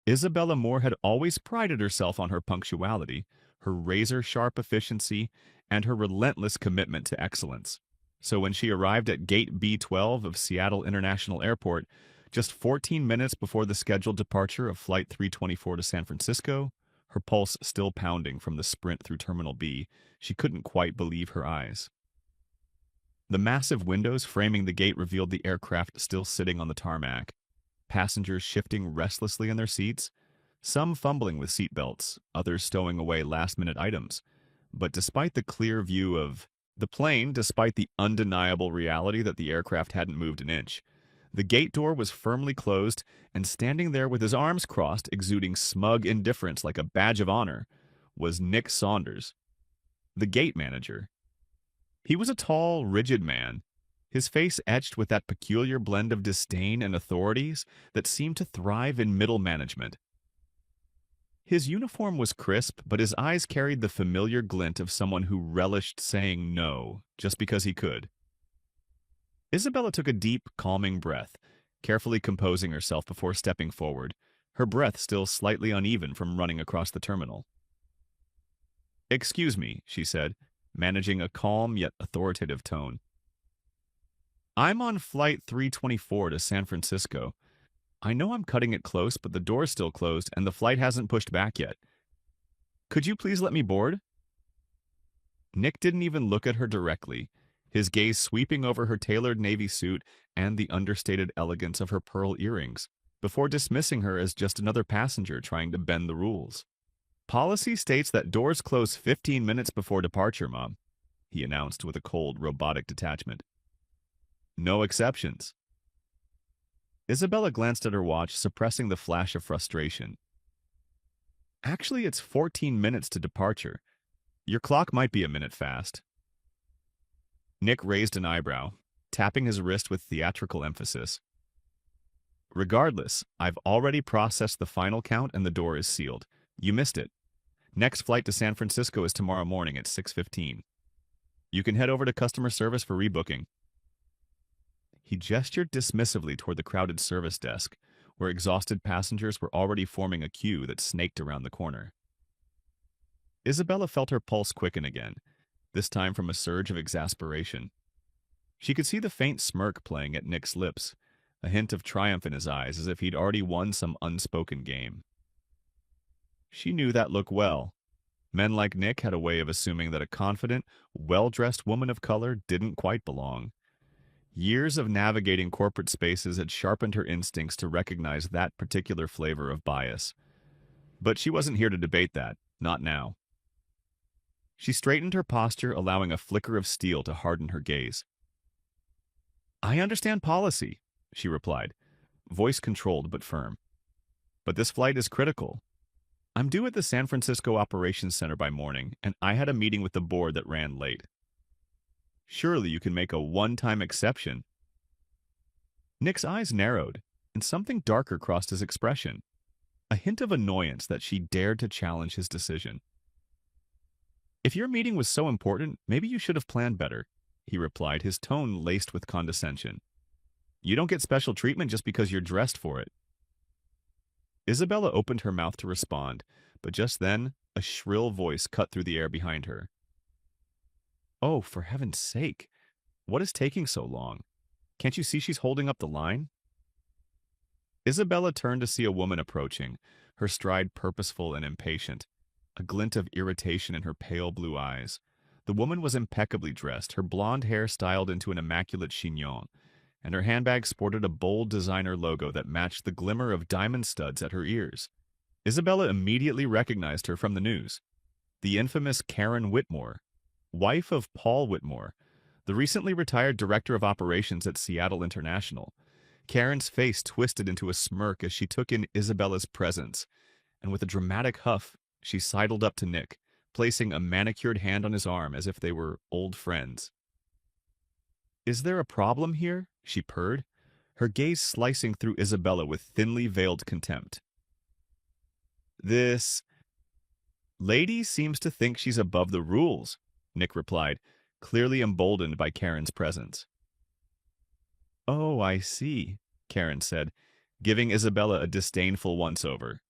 Isabella Moore had always prided herself on her punctuality, her razor-sharp efficiency, and her relentless commitment to excellence. So when she arrived at Gate B12 of Seattle International Airport, just 14 minutes before the scheduled departure of Flight 324 to San Francisco, her pulse still pounding from the sprint through Terminal B, she couldn't quite believe her eyes. The massive windows framing the gate revealed the aircraft still sitting on the tarmac, passengers shifting restlessly in their seats, some fumbling with seatbelts, others stowing away last-minute items. But despite the clear view of the plane, despite the undeniable reality that the aircraft hadn't moved an inch, the gate door was firmly closed, and standing there with his arms crossed, exuding smug indifference like a badge of honor, was Nick Saunders, the gate manager. He was a tall, rigid man, his face etched with that peculiar blend of disdain and authorities that seemed to thrive in middle management. His uniform was crisp, but his eyes carried the familiar glint of someone who relished saying no just because he could. Isabella took a deep, calming breath, carefully composing herself before stepping forward, her breath still slightly uneven from running across the terminal. "Excuse me," she said, managing a calm yet authoritative tone. "I'm on Flight 324 to San Francisco. I know I'm cutting it close, but the door's still closed and the flight hasn't pushed back yet. Could you please let me board?" Nick didn't even look at her directly, his gaze sweeping over her tailored navy suit and the understated elegance of her pearl earrings, before dismissing her as just another passenger trying to bend the rules. "Policy states that doors close 15 minutes before departure, Mom," he announced with a cold, robotic detachment. "No exceptions." Isabella glanced at her watch, suppressing the flash of frustration. "Actually, it's 14 minutes to departure. Your clock might be a minute fast." Nick raised an eyebrow, tapping his wrist with theatrical emphasis. "Regardless, I've already processed the final count and the door is sealed. You missed it. Next flight to San Francisco is tomorrow morning at 6:15. You can head over to customer service for rebooking." He gestured dismissively toward the crowded service desk, where exhausted passengers were already forming a queue that snaked around the corner. Isabella felt her pulse quicken again, this time from a surge of exasperation. She could see the faint smirk playing at Nick's lips, a hint of triumph in his eyes as if he'd already won some unspoken game. She knew that look well. Men like Nick had a way of assuming that a confident, well-dressed woman of color didn't quite belong. Years of navigating corporate spaces had sharpened her instincts to recognize that particular flavor of bias. But she wasn't here to debate that, not now. She straightened her posture, allowing a flicker of steel to harden her gaze. "I understand policy," she replied, voice controlled but firm. "But this flight is critical. I'm due at the San Francisco Operations Center by morning, and I had a meeting with the board that ran late. Surely you can make a one-time exception." Nick's eyes narrowed, and something darker crossed his expression, a hint of annoyance that she dared to challenge his decision. "If your meeting was so important, maybe you should have planned better," he replied, his tone laced with condescension. "You don't get special treatment just because you're dressed for it." Isabella opened her mouth to respond, but just then, a shrill voice cut through the air behind her. "Oh, for heaven's sake! What is taking so long? Can't you see she's holding up the line?" Isabella turned to see a woman approaching, her stride purposeful and impatient, a glint of irritation in her pale blue eyes. The woman was impeccably dressed, her blonde hair styled into an immaculate chignon, and her handbag sported a bold designer logo that matched the glimmer of diamond studs at her ears. Isabella immediately recognized her from the news. The infamous Karen Whitmore, wife of Paul Whitmore, the recently retired director of operations at Seattle International. Karen's face twisted into a smirk as she took in Isabella's presence, and with a dramatic huff, she sidled up to Nick, placing a manicured hand on his arm as if they were old friends. "Is there a problem here?" she purred, her gaze slicing through Isabella with thinly veiled contempt. "This lady seems to think she's above the rules," Nick replied, clearly emboldened by Karen's presence. "Oh, I see," Karen said, giving Isabella a disdainful once-over.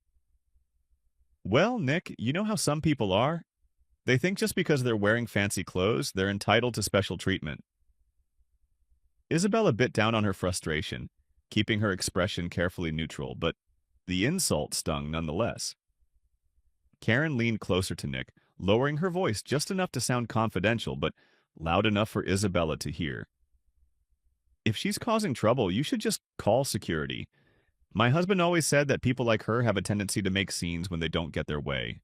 Well, Nick, you know how some people are? They think just because they're wearing fancy clothes, they're entitled to special treatment. Isabella bit down on her frustration, keeping her expression carefully neutral, but the insult stung nonetheless. Karen leaned closer to Nick, lowering her voice just enough to sound confidential, but loud enough for Isabella to hear. If she's causing trouble, you should just call security. My husband always said that people like her have a tendency to make scenes when they don't get their way.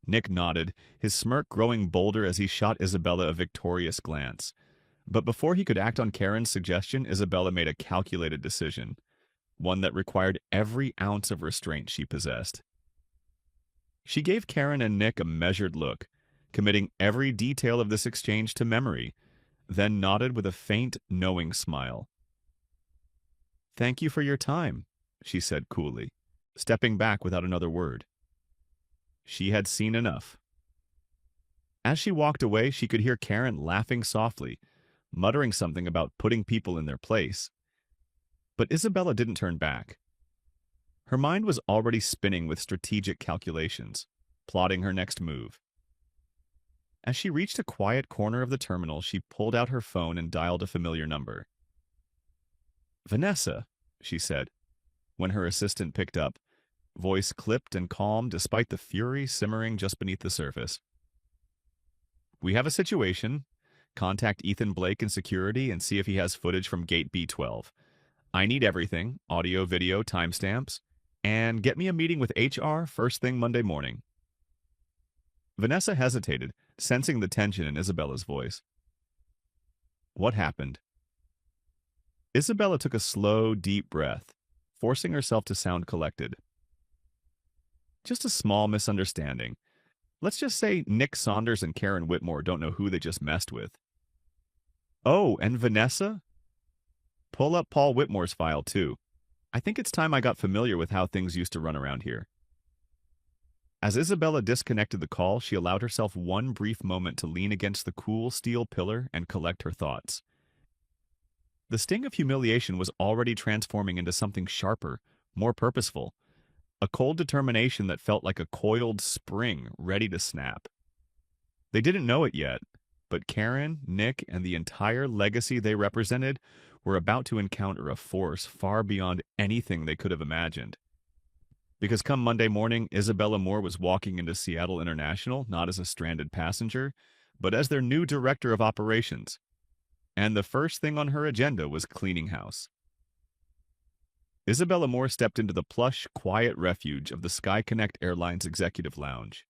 Nick nodded, his smirk growing bolder as he shot Isabella a victorious glance. But before he could act on Karen's suggestion, Isabella made a calculated decision, one that required every ounce of restraint she possessed. She gave Karen and Nick a measured look, committing every detail of this exchange to memory, then nodded with a faint, knowing smile. "Thank you for your time," she said coolly, stepping back without another word. She had seen enough. As she walked away, she could hear Karen laughing softly, muttering something about putting people in their place. But Isabella didn't turn back. Her mind was already spinning with strategic calculations, plotting her next move. As she reached a quiet corner of the terminal, she pulled out her phone and dialed a familiar number. "Vanessa," she said, when her assistant picked up, voice clipped and calm despite the fury simmering just beneath the surface. "We have a situation. Contact Ethan Blake in security and see if he has footage from Gate B12. I need everything, audio, video, timestamps, and get me a meeting with HR first thing Monday morning." Vanessa hesitated, sensing the tension in Isabella's voice. What happened? Isabella took a slow, deep breath, forcing herself to sound collected. "Just a small misunderstanding. Let's just say Nick Saunders and Karen Whitmore don't know who they just messed with." "Oh, and Vanessa?" "Pull up Paul Whitmore's file, too. I think it's time I got familiar with how things used to run around here." As Isabella disconnected the call, she allowed herself one brief moment to lean against the cool steel pillar and collect her thoughts. The sting of humiliation was already transforming into something sharper, more purposeful, a cold determination that felt like a coiled spring ready to snap. They didn't know it yet, but Karen, Nick, and the entire legacy they represented were about to encounter a force far beyond anything they could have imagined. Because come Monday morning, Isabella Moore was walking into Seattle International not as a stranded passenger, but as their new director of operations. And the first thing on her agenda was cleaning house. Isabella Moore stepped into the plush, quiet refuge of the SkyConnect Airlines Executive Lounge.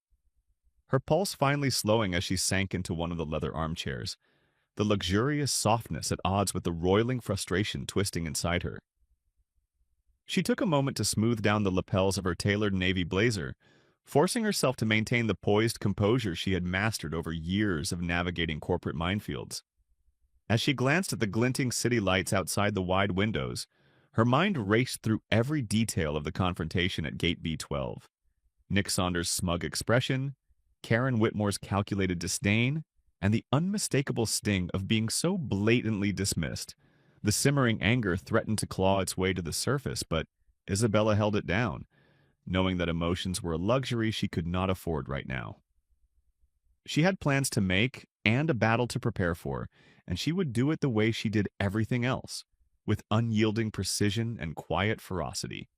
Her pulse finally slowing as she sank into one of the leather armchairs, the luxurious softness at odds with the roiling frustration twisting inside her. She took a moment to smooth down the lapels of her tailored navy blazer, forcing herself to maintain the poised composure she had mastered over years of navigating corporate minefields. As she glanced at the glinting city lights outside the wide windows, her mind raced through every detail of the confrontation at Gate B12. Nick Saunders' smug expression, Karen Whitmore's calculated disdain, and the unmistakable sting of being so blatantly dismissed. The simmering anger threatened to claw its way to the surface, but Isabella held it down, knowing that emotions were a luxury she could not afford right now. She had plans to make and a battle to prepare for, and she would do it the way she did everything else, with unyielding precision and quiet ferocity.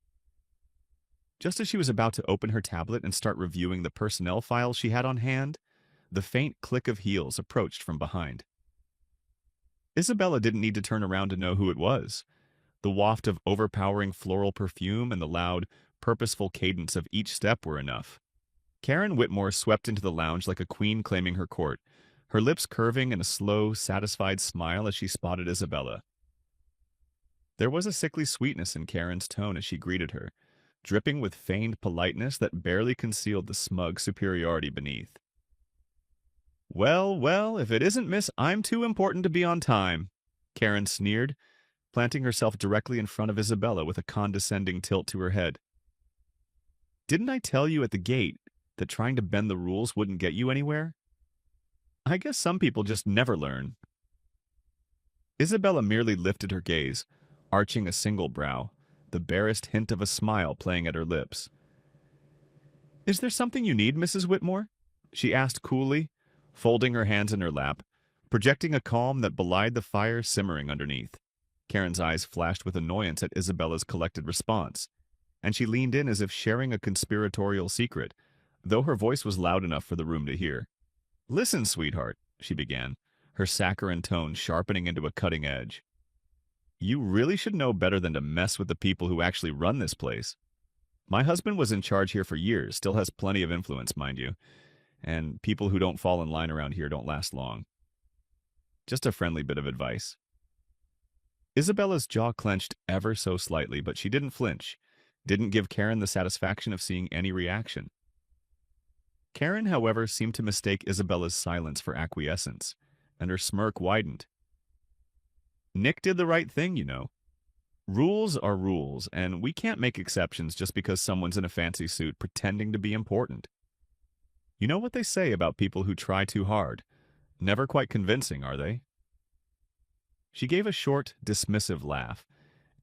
Just as she was about to open her tablet and start reviewing the personnel files she had on hand, the faint click of heels approached from behind. Isabella didn't need to turn around to know who it was. The waft of overpowering floral perfume and the loud, purposeful cadence of each step were enough. Karen Whitmore swept into the lounge like a queen claiming her court, her lips curving in a slow, satisfied smile as she spotted Isabella. There was a sickly sweetness in Karen's tone as she greeted her, dripping with feigned politeness that barely concealed the smug superiority beneath. "Well, well, if it isn't Miss I'm Too Important to Be on Time," Karen sneered, planting herself directly in front of Isabella with a condescending tilt to her head. "Didn't I tell you at the gate that trying to bend the rules wouldn't get you anywhere? I guess some people just never learn." Isabella merely lifted her gaze, arching a single brow, the barest hint of a smile playing at her lips. Is there something you need, Mrs. Whitmore? She asked coolly, folding her hands in her lap, projecting a calm that belied the fire simmering underneath. Karen's eyes flashed with annoyance at Isabella's collected response, and she leaned in as if sharing a conspiratorial secret, though her voice was loud enough for the room to hear. Listen, sweetheart, she began, her saccharine tone sharpening into a cutting edge. You really should know better than to mess with the people who actually run this place. My husband was in charge here for years, still has plenty of influence, mind you, and people who don't fall in line around here don't last long. Just a friendly bit of advice. Isabella's jaw clenched ever so slightly, but she didn't flinch, didn't give Karen the satisfaction of seeing any reaction. Karen, however, seemed to mistake Isabella's silence for acquiescence, and her smirk widened. Nick did the right thing, you know. Rules are rules, and we can't make exceptions just because someone's in a fancy suit pretending to be important. You know what they say about people who try too hard? Never quite convincing, are they? She gave a short, dismissive laugh,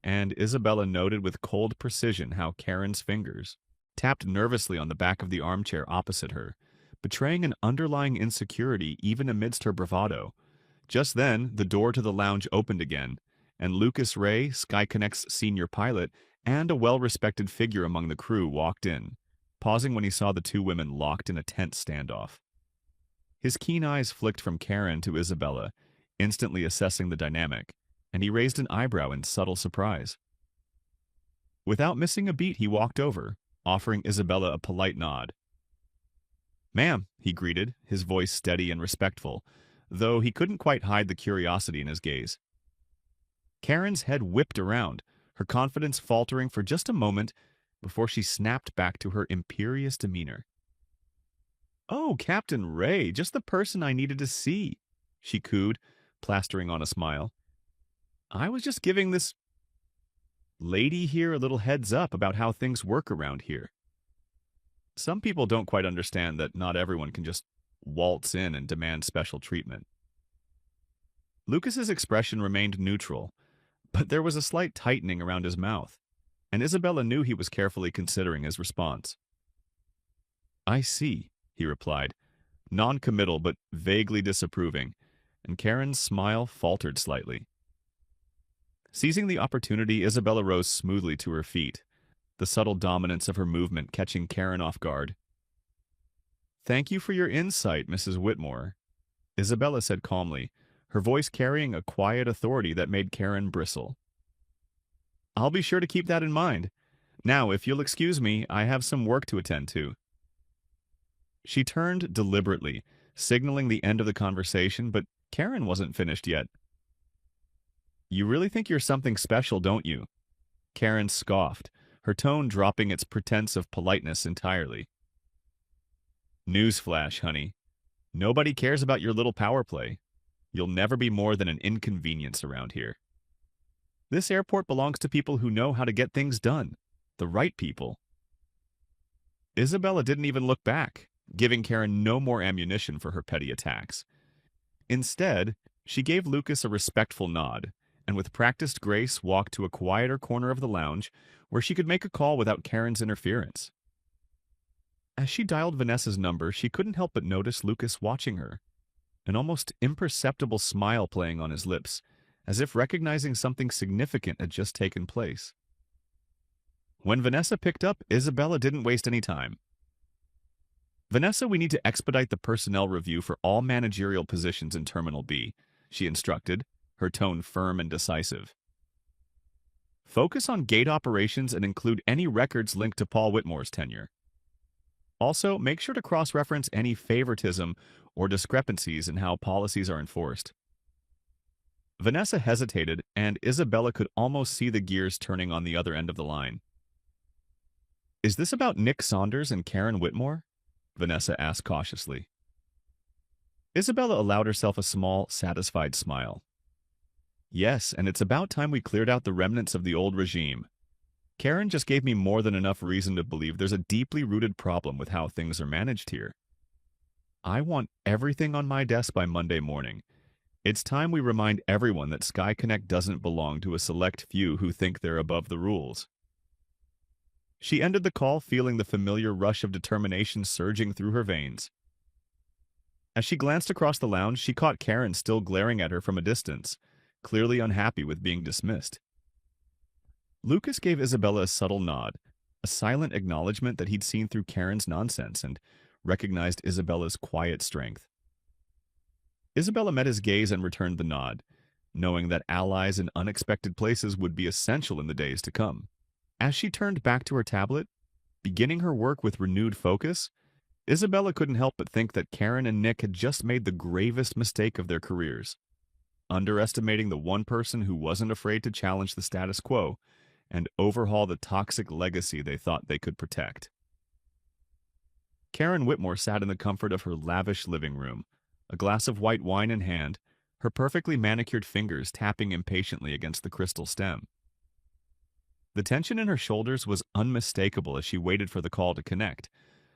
and Isabella noted with cold precision how Karen's fingers tapped nervously on the back of the armchair opposite her, betraying an underlying insecurity even amidst her bravado. Just then, the door to the lounge opened again, and Lucas Ray, SkyConnect's senior pilot, and a well-respected figure among the crew walked in, pausing when he saw the two women locked in a tense standoff. His keen eyes flicked from Karen to Isabella, instantly assessing the dynamic, and he raised an eyebrow in subtle surprise. Without missing a beat, he walked over, offering Isabella a polite nod. Ma'am, he greeted, his voice steady and respectful, though he couldn't quite hide the curiosity in his gaze. Karen's head whipped around, her confidence faltering for just a moment before she snapped back to her imperious demeanor. Oh, Captain Ray, just the person I needed to see, she cooed, plastering on a smile. I was just giving this lady here a little heads up about how things work around here. Some people don't quite understand that not everyone can just waltz in and demand special treatment. Lucas's expression remained neutral, but there was a slight tightening around his mouth, and Isabella knew he was carefully considering his response. I see, he replied, non-committal but vaguely disapproving, and Karen's smile faltered slightly. Seizing the opportunity, Isabella rose smoothly to her feet, the subtle dominance of her movement catching Karen off guard. Thank you for your insight, Mrs. Whitmore, Isabella said calmly, her voice carrying a quiet authority that made Karen bristle. I'll be sure to keep that in mind. Now, if you'll excuse me, I have some work to attend to. She turned deliberately, signaling the end of the conversation, but Karen wasn't finished yet. You really think you're something special, don't you? Karen scoffed, her tone dropping its pretense of politeness entirely. Newsflash, honey. Nobody cares about your little power play. You'll never be more than an inconvenience around here. This airport belongs to people who know how to get things done. The right people. Isabella didn't even look back, giving Karen no more ammunition for her petty attacks. Instead, she gave Lucas a respectful nod, and with practiced grace walked to a quieter corner of the lounge where she could make a call without Karen's interference. As she dialed Vanessa's number, she couldn't help but notice Lucas watching her, an almost imperceptible smile playing on his lips, as if recognizing something significant had just taken place. When Vanessa picked up, Isabella didn't waste any time. Vanessa, we need to expedite the personnel review for all managerial positions in Terminal B, she instructed, her tone firm and decisive. Focus on gate operations and include any records linked to Paul Whitmore's tenure. Also, make sure to cross-reference any favoritism or discrepancies in how policies are enforced. Vanessa hesitated, and Isabella could almost see the gears turning on the other end of the line. Is this about Nick Saunders and Karen Whitmore? Vanessa asked cautiously. Isabella allowed herself a small, satisfied smile. Yes, and it's about time we cleared out the remnants of the old regime. Karen just gave me more than enough reason to believe there's a deeply rooted problem with how things are managed here. I want everything on my desk by Monday morning. It's time we remind everyone that SkyConnect doesn't belong to a select few who think they're above the rules. She ended the call feeling the familiar rush of determination surging through her veins. As she glanced across the lounge, she caught Karen still glaring at her from a distance, clearly unhappy with being dismissed. Lucas gave Isabella a subtle nod, a silent acknowledgement that he'd seen through Karen's nonsense and recognized Isabella's quiet strength. Isabella met his gaze and returned the nod, knowing that allies in unexpected places would be essential in the days to come. As she turned back to her tablet, beginning her work with renewed focus, Isabella couldn't help but think that Karen and Nick had just made the gravest mistake of their careers, underestimating the one person who wasn't afraid to challenge the status quo and overhaul the toxic legacy they thought they could protect. Karen Whitmore sat in the comfort of her lavish living room, a glass of white wine in hand, her perfectly manicured fingers tapping impatiently against the crystal stem. The tension in her shoulders was unmistakable as she waited for the call to connect,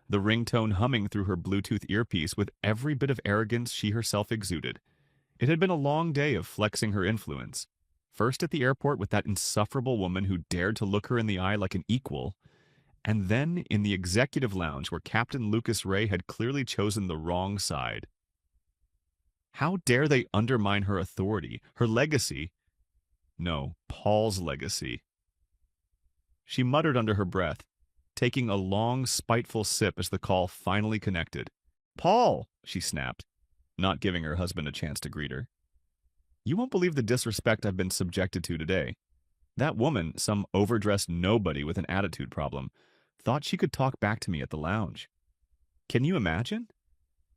the ringtone humming through her Bluetooth earpiece with every bit of arrogance she herself exuded. It had been a long day of flexing her influence. First at the airport with that insufferable woman who dared to look her in the eye like an equal, and then in the executive lounge where Captain Lucas Ray had clearly chosen the wrong side. How dare they undermine her authority, her legacy? No, Paul's legacy. She muttered under her breath, taking a long, spiteful sip as the call finally connected. "Paul!" she snapped, not giving her husband a chance to greet her. "You won't believe the disrespect I've been subjected to today. That woman, some overdressed nobody with an attitude problem, thought she could talk back to me at the lounge. Can you imagine?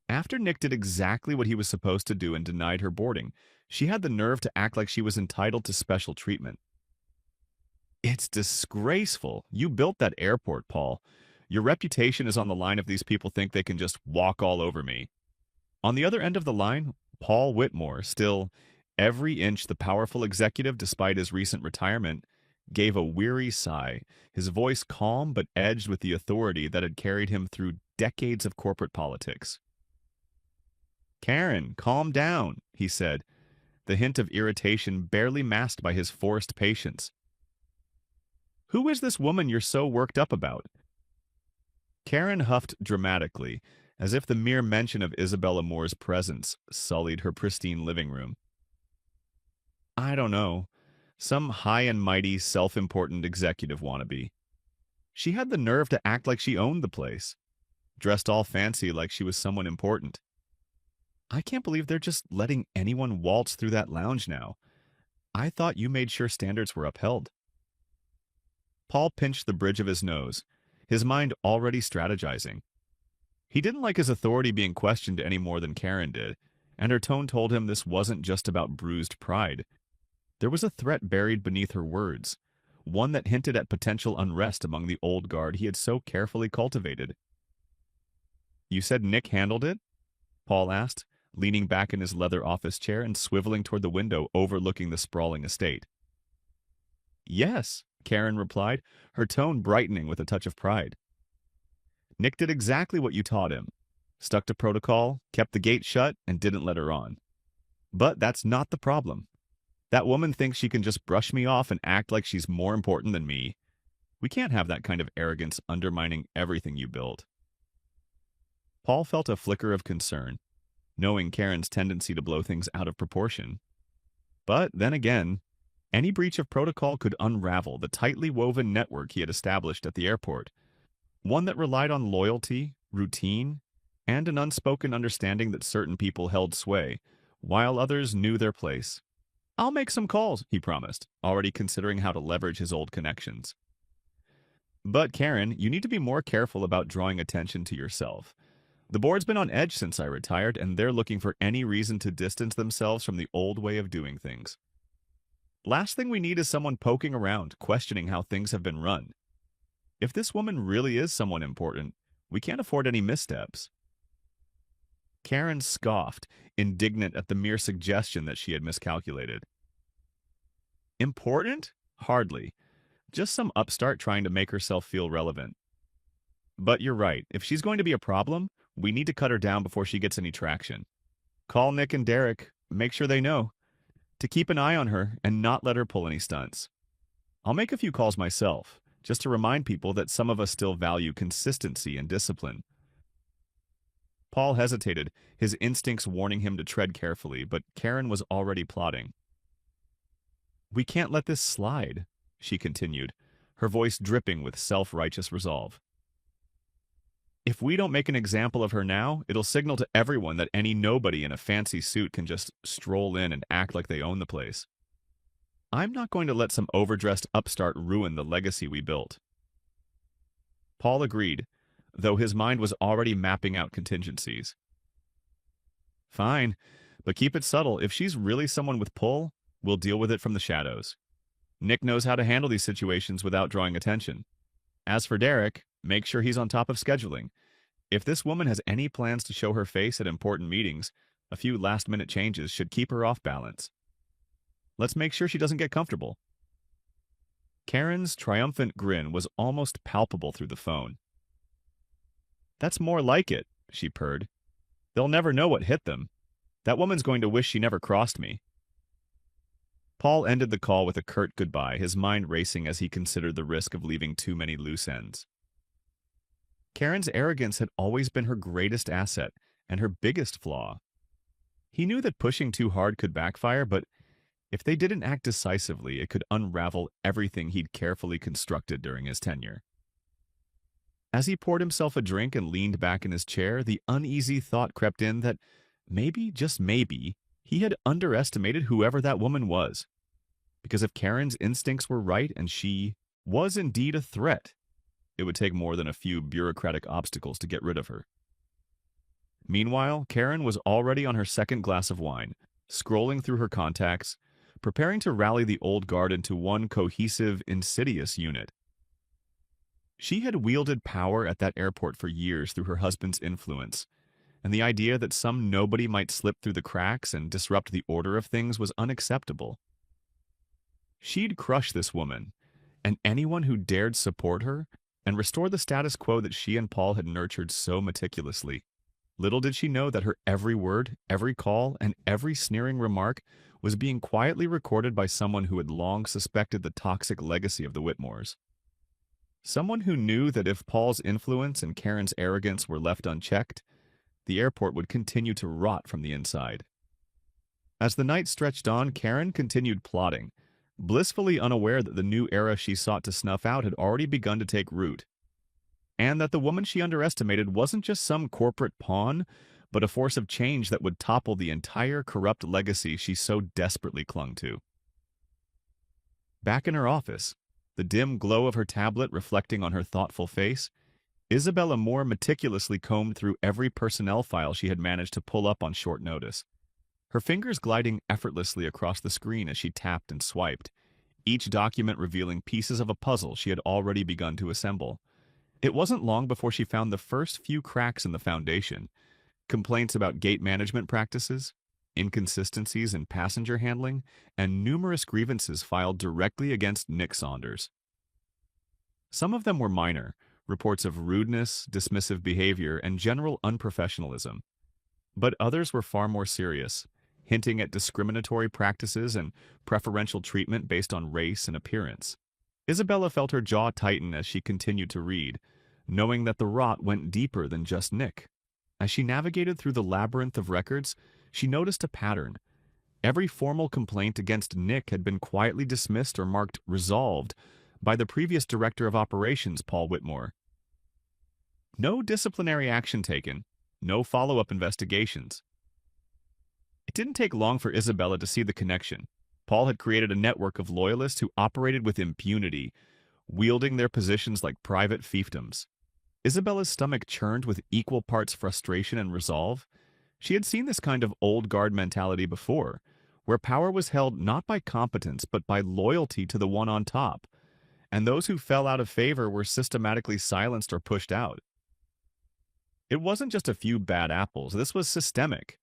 After Nick did exactly what he was supposed to do and denied her boarding, she had the nerve to act like she was entitled to special treatment. It's disgraceful. You built that airport, Paul. Your reputation is on the line if these people think they can just walk all over me." On the other end of the line, Paul Whitmore, still every inch the powerful executive despite his recent retirement, gave a weary sigh, his voice calm but edged with the authority that had carried him through decades of corporate politics. "Karen, calm down," he said, the hint of irritation barely masked by his forced patience. "Who is this woman you're so worked up about?" Karen huffed dramatically, as if the mere mention of Isabella Moore's presence sullied her pristine living room. "I don't know. Some high and mighty, self-important executive wannabe. She had the nerve to act like she owned the place, dressed all fancy like she was someone important. I can't believe they're just letting anyone waltz through that lounge now. I thought you made sure standards were upheld." Paul pinched the bridge of his nose, his mind already strategizing. He didn't like his authority being questioned any more than Karen did, and her tone told him this wasn't just about bruised pride. There was a threat buried beneath her words, one that hinted at potential unrest among the old guard he had so carefully cultivated. "You said Nick handled it?" Paul asked, leaning back in his leather office chair and swiveling toward the window overlooking the sprawling estate. "Yes," Karen replied, her tone brightening with a touch of pride. "Nick did exactly what you taught him. Stuck to protocol, kept the gate shut, and didn't let her on. But that's not the problem. That woman thinks she can just brush me off and act like she's more important than me. We can't have that kind of arrogance undermining everything you built." Paul felt a flicker of concern, knowing Karen's tendency to blow things out of proportion. But then again, any breach of protocol could unravel the tightly woven network he had established at the airport, one that relied on loyalty, routine, and an unspoken understanding that certain people held sway, while others knew their place. "I'll make some calls," he promised, already considering how to leverage his old connections. "But Karen, you need to be more careful about drawing attention to yourself. The board's been on edge since I retired, and they're looking for any reason to distance themselves from the old way of doing things. Last thing we need is someone poking around, questioning how things have been run. If this woman really is someone important, we can't afford any missteps." Karen scoffed, indignant at the mere suggestion that she had miscalculated. "Important? Hardly. Just some upstart trying to make herself feel relevant. But you're right, if she's going to be a problem, we need to cut her down before she gets any traction. Call Nick and Derek, make sure they know, to keep an eye on her and not let her pull any stunts. I'll make a few calls myself, just to remind people that some of us still value consistency and discipline. Paul hesitated, his instincts warning him to tread carefully, but Karen was already plotting. "We can't let this slide," she continued, her voice dripping with self-righteous resolve. "If we don't make an example of her now, it'll signal to everyone that any nobody in a fancy suit can just stroll in and act like they own the place. I'm not going to let some overdressed upstart ruin the legacy we built." Paul agreed, though his mind was already mapping out contingencies. "Fine, but keep it subtle. If she's really someone with pull, we'll deal with it from the shadows. Nick knows how to handle these situations without drawing attention. As for Derek, make sure he's on top of scheduling. If this woman has any plans to show her face at important meetings, a few last-minute changes should keep her off balance. Let's make sure she doesn't get comfortable." Karen's triumphant grin was almost palpable through the phone. "That's more like it," she purred. "They'll never know what hit them. That woman's going to wish she never crossed me." Paul ended the call with a curt goodbye, his mind racing as he considered the risk of leaving too many loose ends. Karen's arrogance had always been her greatest asset and her biggest flaw. He knew that pushing too hard could backfire, but if they didn't act decisively, it could unravel everything he'd carefully constructed during his tenure. As he poured himself a drink and leaned back in his chair, the uneasy thought crept in that maybe, just maybe, he had underestimated whoever that woman was. Because if Karen's instincts were right and she was indeed a threat, it would take more than a few bureaucratic obstacles to get rid of her. Meanwhile, Karen was already on her second glass of wine, scrolling through her contacts, preparing to rally the old guard into one cohesive, insidious unit. She had wielded power at that airport for years through her husband's influence, and the idea that some nobody might slip through the cracks and disrupt the order of things was unacceptable. She'd crush this woman, and anyone who dared support her, and restore the status quo that she and Paul had nurtured so meticulously. Little did she know that her every word, every call, and every sneering remark was being quietly recorded by someone who had long suspected the toxic legacy of the Whitmores. Someone who knew that if Paul's influence and Karen's arrogance were left unchecked, the airport would continue to rot from the inside. As the night stretched on, Karen continued plotting, blissfully unaware that the new era she sought to snuff out had already begun to take root, and that the woman she underestimated wasn't just some corporate pawn, but a force of change that would topple the entire corrupt legacy she so desperately clung to. Back in her office, the dim glow of her tablet reflecting on her thoughtful face, Isabella Moore meticulously combed through every personnel file she had managed to pull up on short notice, her fingers gliding effortlessly across the screen as she tapped and swiped, each document revealing pieces of a puzzle she had already begun to assemble. It wasn't long before she found the first few cracks in the foundation: complaints about gate management practices, inconsistencies in passenger handling, and numerous grievances filed directly against Nick Saunders. Some of them were minor, reports of rudeness, dismissive behavior, and general unprofessionalism. But others were far more serious, hinting at discriminatory practices and preferential treatment based on race and appearance. Isabella felt her jaw tighten as she continued to read, knowing that the rot went deeper than just Nick. As she navigated through the labyrinth of records, she noticed a pattern. Every formal complaint against Nick had been quietly dismissed or marked resolved by the previous director of operations, Paul Whitmore. No disciplinary action taken, no follow-up investigations. It didn't take long for Isabella to see the connection. Paul had created a network of loyalists who operated with impunity, wielding their positions like private fiefdoms. Isabella's stomach churned with equal parts frustration and resolve. She had seen this kind of old guard mentality before, where power was held not by competence but by loyalty to the one on top, and those who fell out of favor were systematically silenced or pushed out. It wasn't just a few bad apples. This was systemic,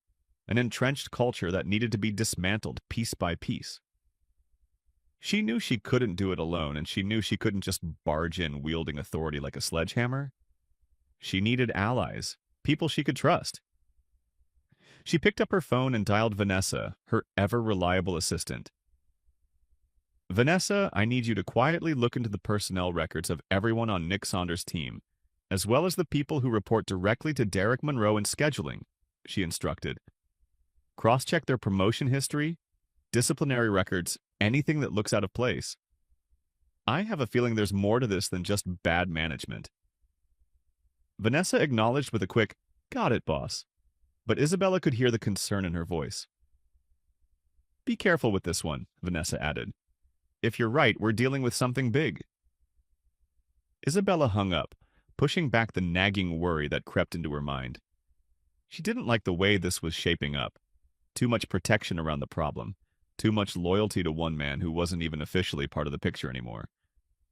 an entrenched culture that needed to be dismantled piece by piece. She knew she couldn't do it alone, and she knew she couldn't just barge in wielding authority like a sledgehammer. She needed allies, people she could trust. She picked up her phone and dialed Vanessa, her ever-reliable assistant. Vanessa, I need you to quietly look into the personnel records of everyone on Nick Saunders' team, as well as the people who report directly to Derek Monroe in scheduling, she instructed. Cross-check their promotion history, disciplinary records, anything that looks out of place. I have a feeling there's more to this than just bad management. Vanessa acknowledged with a quick, "Got it, boss," but Isabella could hear the concern in her voice. Be careful with this one, Vanessa added. If you're right, we're dealing with something big. Isabella hung up, pushing back the nagging worry that crept into her mind. She didn't like the way this was shaping up. Too much protection around the problem. Too much loyalty to one man who wasn't even officially part of the picture anymore.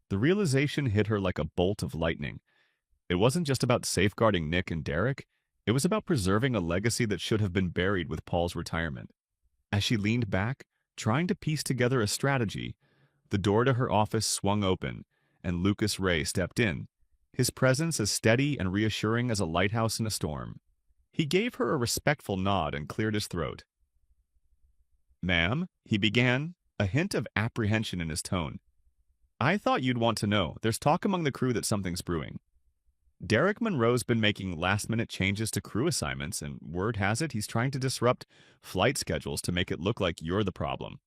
The realization hit her like a bolt of lightning. It wasn't just about safeguarding Nick and Derek. It was about preserving a legacy that should have been buried with Paul's retirement. As she leaned back, trying to piece together a strategy, the door to her office swung open, and Lucas Ray stepped in, his presence as steady and reassuring as a lighthouse in a storm. He gave her a respectful nod and cleared his throat. "Ma'am," he began, a hint of apprehension in his tone. "I thought you'd want to know. There's talk among the crew that something's brewing. Derek Monroe's been making last-minute changes to crew assignments, and word has it he's trying to disrupt flight schedules to make it look like you're the problem."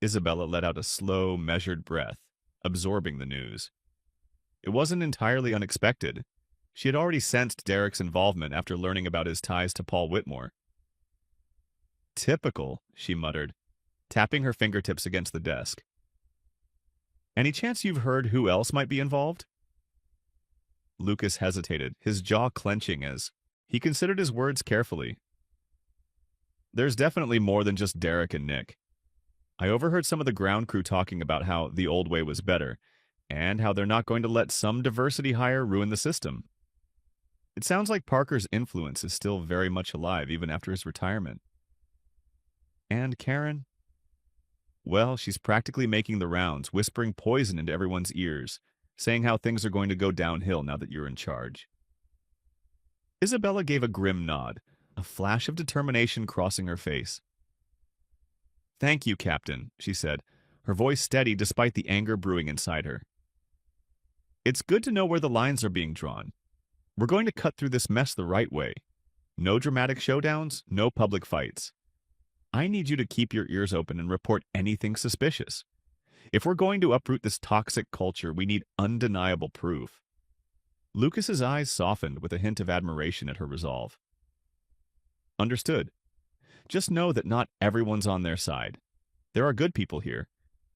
Isabella let out a slow, measured breath, absorbing the news. It wasn't entirely unexpected. She had already sensed Derek's involvement after learning about his ties to Paul Whitmore. "Typical," she muttered, tapping her fingertips against the desk. "Any chance you've heard who else might be involved?" Lucas hesitated, his jaw clenching as he considered his words carefully. "There's definitely more than just Derek and Nick. I overheard some of the ground crew talking about how the old way was better, and how they're not going to let some diversity hire ruin the system. It sounds like Parker's influence is still very much alive even after his retirement. And Karen? Well, she's practically making the rounds, whispering poison into everyone's ears, saying how things are going to go downhill now that you're in charge." Isabella gave a grim nod, a flash of determination crossing her face. "Thank you, Captain," she said, her voice steady despite the anger brewing inside her. "It's good to know where the lines are being drawn. We're going to cut through this mess the right way. No dramatic showdowns, no public fights. I need you to keep your ears open and report anything suspicious. If we're going to uproot this toxic culture, we need undeniable proof." Lucas's eyes softened with a hint of admiration at her resolve. "Understood. Just know that not everyone's on their side. There are good people here,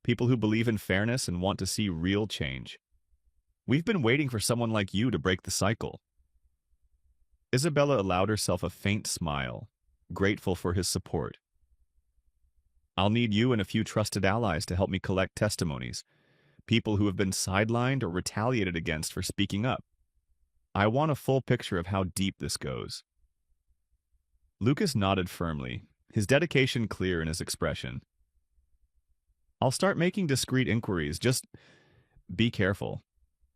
people who believe in fairness and want to see real change. We've been waiting for someone like you to break the cycle." Isabella allowed herself a faint smile, grateful for his support. "I'll need you and a few trusted allies to help me collect testimonies, people who have been sidelined or retaliated against for speaking up. I want a full picture of how deep this goes." Lucas nodded firmly, his dedication clear in his expression. "I'll start making discreet inquiries, just be careful.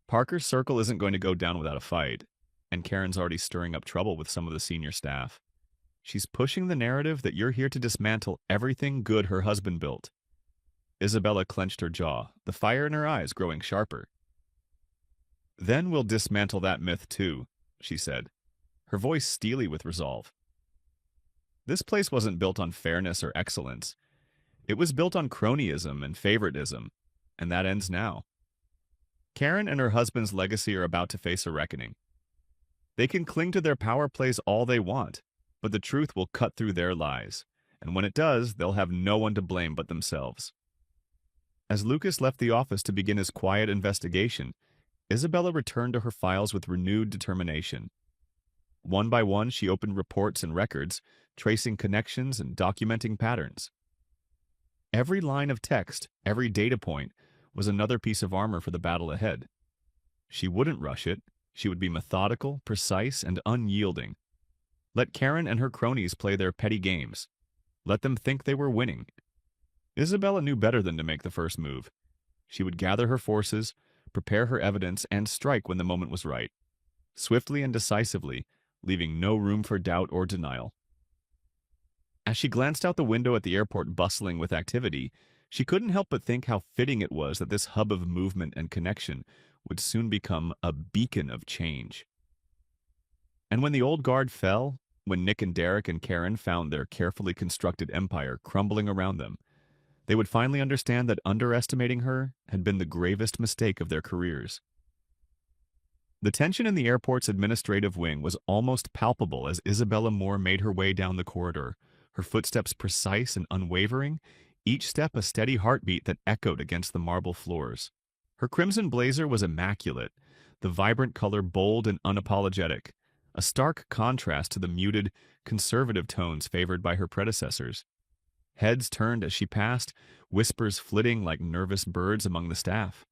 Parker's circle isn't going to go down without a fight, and Karen's already stirring up trouble with some of the senior staff. She's pushing the narrative that you're here to dismantle everything good her husband built." Isabella clenched her jaw, the fire in her eyes growing sharper. "Then we'll dismantle that myth too," she said, her voice steely with resolve. "This place wasn't built on fairness or excellence. It was built on cronyism and favoritism, and that ends now. Karen and her husband's legacy are about to face a reckoning. They can cling to their power plays all they want, but the truth will cut through their lies, and when it does, they'll have no one to blame but themselves." As Lucas left the office to begin his quiet investigation, Isabella returned to her files with renewed determination. One by one, she opened reports and records, tracing connections and documenting patterns. Every line of text, every data point, was another piece of armor for the battle ahead. She wouldn't rush it. She would be methodical, precise, and unyielding. Let Karen and her cronies play their petty games. Let them think they were winning. Isabella knew better than to make the first move. She would gather her forces, prepare her evidence, and strike when the moment was right. Swiftly and decisively, leaving no room for doubt or denial. As she glanced out the window at the airport bustling with activity, She couldn't help but think how fitting it was that this hub of movement and connection would soon become a beacon of change. And when the old guard fell, when Nick and Derek and Karen found their carefully constructed empire crumbling around them, they would finally understand that underestimating her had been the gravest mistake of their careers. The tension in the airport's administrative wing was almost palpable as Isabella Moore made her way down the corridor, her footsteps precise and unwavering, each step a steady heartbeat that echoed against the marble floors. Her crimson blazer was immaculate, the vibrant color bold and unapologetic, a stark contrast to the muted, conservative tones favored by her predecessors. Heads turned as she passed, whispers flitting like nervous birds among the staff.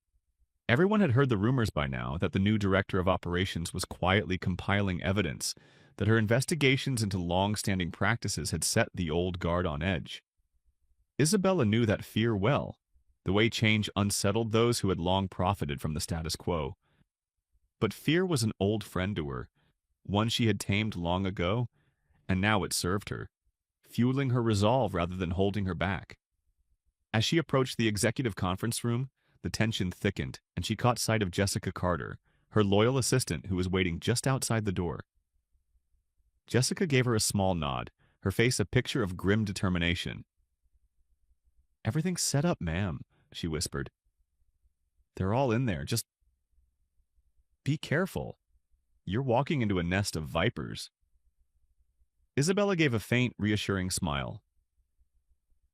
Everyone had heard the rumors by now that the new director of operations was quietly compiling evidence that her investigations into long-standing practices had set the old guard on edge. Isabella knew that fear well, the way change unsettled those who had long profited from the status quo. But fear was an old friend to her, one she had tamed long ago, and now it served her, fueling her resolve rather than holding her back. As she approached the executive conference room, the tension thickened, and she caught sight of Jessica Carter, her loyal assistant who was waiting just outside the door. Jessica gave her a small nod, her face a picture of grim determination. "Everything's set up, ma'am," she whispered. "They're all in there. Just be careful. You're walking into a nest of vipers." Isabella gave a faint, reassuring smile.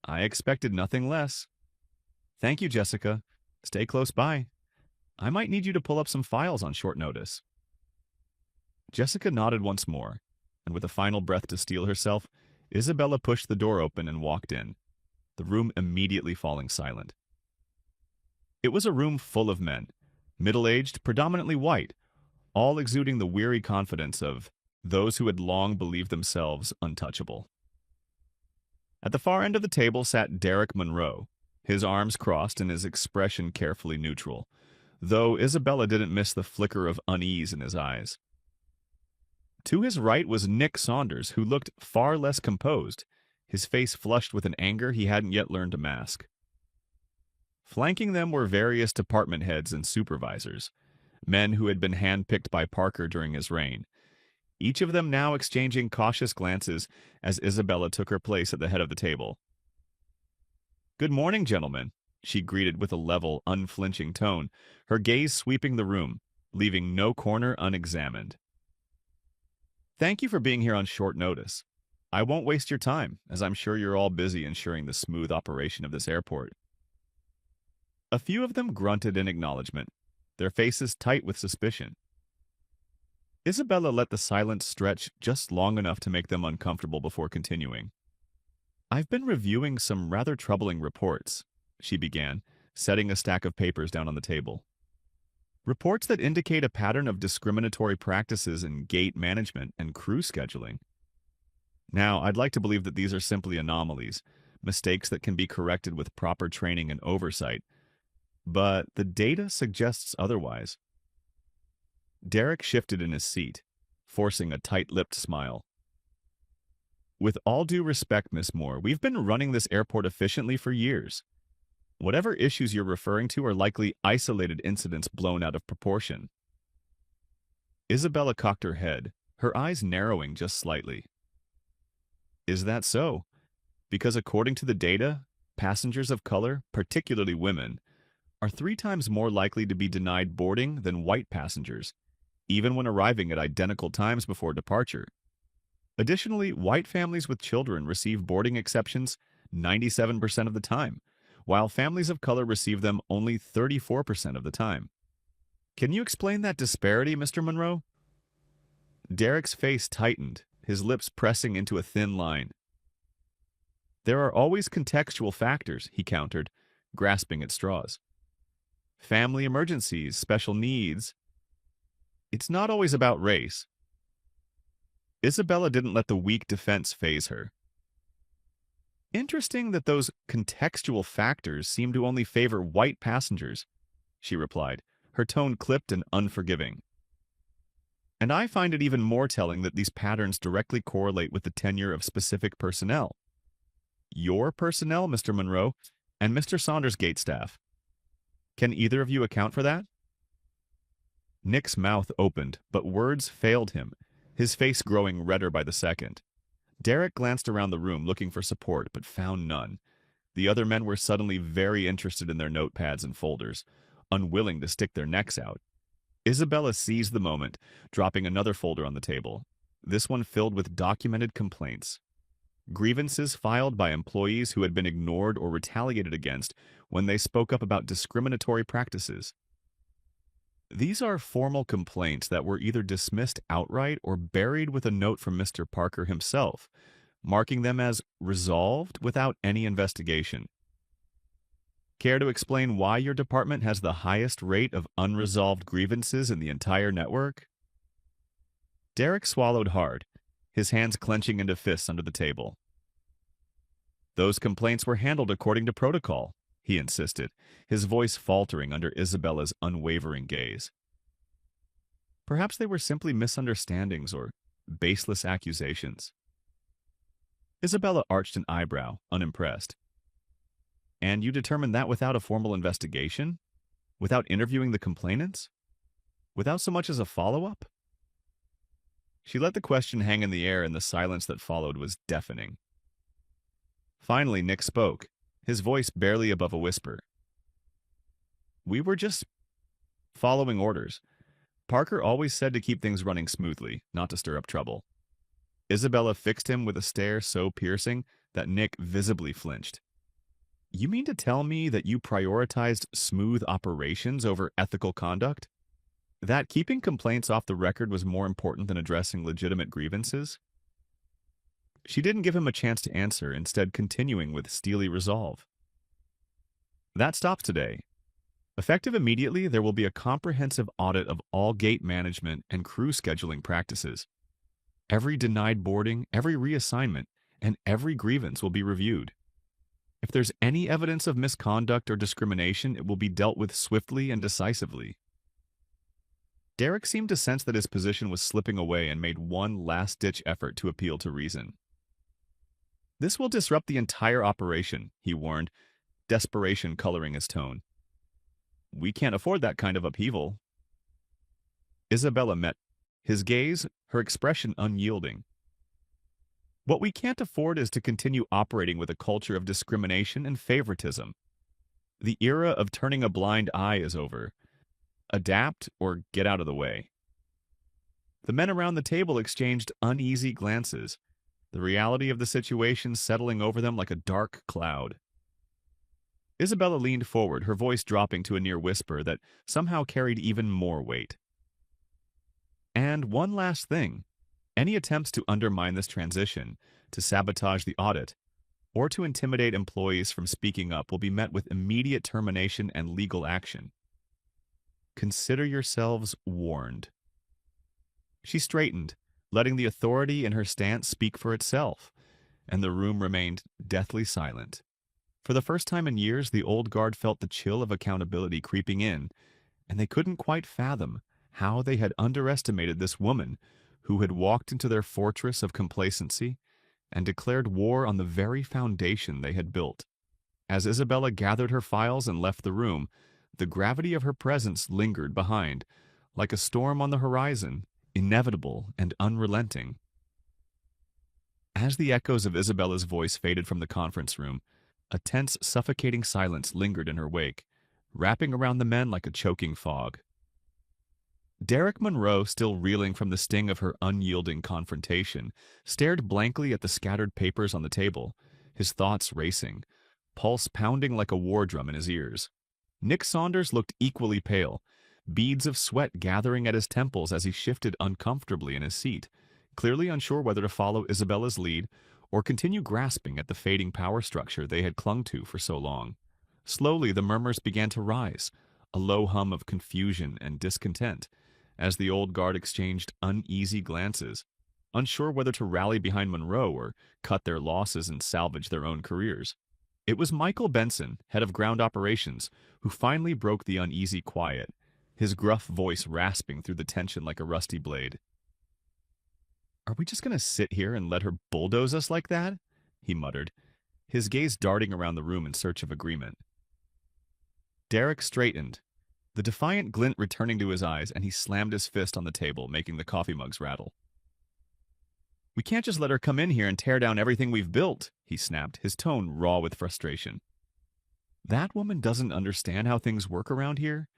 "I expected nothing less. Thank you, Jessica. Stay close by. I might need you to pull up some files on short notice." Jessica nodded once more, and with a final breath to steel herself, Isabella pushed the door open and walked in, the room immediately falling silent. It was a room full of men, middle-aged, predominantly white, all exuding the weary confidence of those who had long believed themselves untouchable. At the far end of the table sat Derek Monroe, his arms crossed and his expression carefully neutral, though Isabella didn't miss the flicker of unease in his eyes. To his right was Nick Saunders, who looked far less composed, his face flushed with an anger he hadn't yet learned to mask. Flanking them were various department heads and supervisors, men who had been handpicked by Parker during his reign, each of them now exchanging cautious glances as Isabella took her place at the head of the table. "Good morning, gentlemen," she greeted with a level, unflinching tone, her gaze sweeping the room, leaving no corner unexamined. "Thank you for being here on short notice. I won't waste your time, as I'm sure you're all busy ensuring the smooth operation of this airport." A few of them grunted in acknowledgement, their faces tight with suspicion. Isabella let the silence stretch just long enough to make them uncomfortable before continuing. "I've been reviewing some rather troubling reports," she began, setting a stack of papers down on the table. "Reports that indicate a pattern of discriminatory practices in gate management and crew scheduling. Now, I'd like to believe that these are simply anomalies, mistakes that can be corrected with proper training and oversight, but the data suggests otherwise." Derek shifted in his seat, forcing a tight-lipped smile. "With all due respect, Miss Moore, we've been running this airport efficiently for years. Whatever issues you're referring to are likely isolated incidents blown out of proportion." Isabella cocked her head, her eyes narrowing just slightly. "Is that so? Because according to the data, passengers of color, particularly women, are 3 times more likely to be denied boarding than white passengers, even when arriving at identical times before departure. Additionally, white families with children receive boarding exceptions 97% of the time, while families of color receive them only 34% of the time. Can you explain that disparity, Mr. Monroe?" Derek's face tightened, his lips pressing into a thin line. "There are always contextual factors," he countered, grasping at straws. "Family emergencies, special needs. It's not always about race." Isabella didn't let the weak defense faze her. "Interesting that those contextual factors seem to only favor white passengers," she replied, her tone clipped and unforgiving. "And I find it even more telling that these patterns directly correlate with the tenure of specific personnel. Your personnel, Mr. Monroe, and Mr. Saunders' gate staff. Can either of you account for that? Nick's mouth opened, but words failed him, his face growing redder by the second. Derek glanced around the room looking for support, but found none. The other men were suddenly very interested in their notepads and folders, unwilling to stick their necks out. Isabella seized the moment, dropping another folder on the table, this one filled with documented complaints. Grievances filed by employees who had been ignored or retaliated against when they spoke up about discriminatory practices. These are formal complaints that were either dismissed outright or buried with a note from Mr. Parker himself, marking them as resolved without any investigation. Care to explain why your department has the highest rate of unresolved grievances in the entire network? Derek swallowed hard, his hands clenching into fists under the table. Those complaints were handled according to protocol, he insisted, his voice faltering under Isabella's unwavering gaze. Perhaps they were simply misunderstandings or baseless accusations. Isabella arched an eyebrow, unimpressed. And you determined that without a formal investigation? Without interviewing the complainants? Without so much as a follow-up? She let the question hang in the air, and the silence that followed was deafening. Finally, Nick spoke, his voice barely above a whisper. We were just following orders. Parker always said to keep things running smoothly, not to stir up trouble. Isabella fixed him with a stare so piercing that Nick visibly flinched. You mean to tell me that you prioritized smooth operations over ethical conduct? That keeping complaints off the record was more important than addressing legitimate grievances? She didn't give him a chance to answer, instead continuing with steely resolve. That stops today. Effective immediately, there will be a comprehensive audit of all gate management and crew scheduling practices. Every denied boarding, every reassignment, and every grievance will be reviewed. If there's any evidence of misconduct or discrimination, it will be dealt with swiftly and decisively. Derek seemed to sense that his position was slipping away and made one last-ditch effort to appeal to reason. This will disrupt the entire operation, he warned, desperation coloring his tone. We can't afford that kind of upheaval. Isabella met his gaze, her expression unyielding. What we can't afford is to continue operating with a culture of discrimination and favoritism. The era of turning a blind eye is over. Adapt or get out of the way. The men around the table exchanged uneasy glances, the reality of the situation settling over them like a dark cloud. Isabella leaned forward, her voice dropping to a near whisper that somehow carried even more weight. And one last thing. Any attempts to undermine this transition, to sabotage the audit, or to intimidate employees from speaking up will be met with immediate termination and legal action. Consider yourselves warned. She straightened, letting the authority in her stance speak for itself, and the room remained deathly silent. For the first time in years, the old guard felt the chill of accountability creeping in, and they couldn't quite fathom how they had underestimated this woman who had walked into their fortress of complacency and declared war on the very foundation they had built. As Isabella gathered her files and left the room, the gravity of her presence lingered behind, like a storm on the horizon, inevitable and unrelenting. As the echoes of Isabella's voice faded from the conference room, a tense, suffocating silence lingered in her wake, wrapping around the men like a choking fog. Derek Monroe, still reeling from the sting of her unyielding confrontation, stared blankly at the scattered papers on the table, his thoughts racing, pulse pounding like a war drum in his ears. Nick Saunders looked equally pale, beads of sweat gathering at his temples as he shifted uncomfortably in his seat, clearly unsure whether to follow Isabella's lead or continue grasping at the fading power structure they had clung to for so long. Slowly, the murmurs began to rise, a low hum of confusion and discontent, as the old guard exchanged uneasy glances, unsure whether to rally behind Monroe or cut their losses and salvage their own careers. It was Michael Benson, head of ground operations, who finally broke the uneasy quiet, his gruff voice rasping through the tension like a rusty blade. "Are we just going to sit here and let her bulldoze us like that?" he muttered, his gaze darting around the room in search of agreement. Derek straightened, the defiant glint returning to his eyes, and he slammed his fist on the table, making the coffee mugs rattle. "We can't just let her come in here and tear down everything we've built," he snapped, his tone raw with frustration. "That woman doesn't understand how things work around here.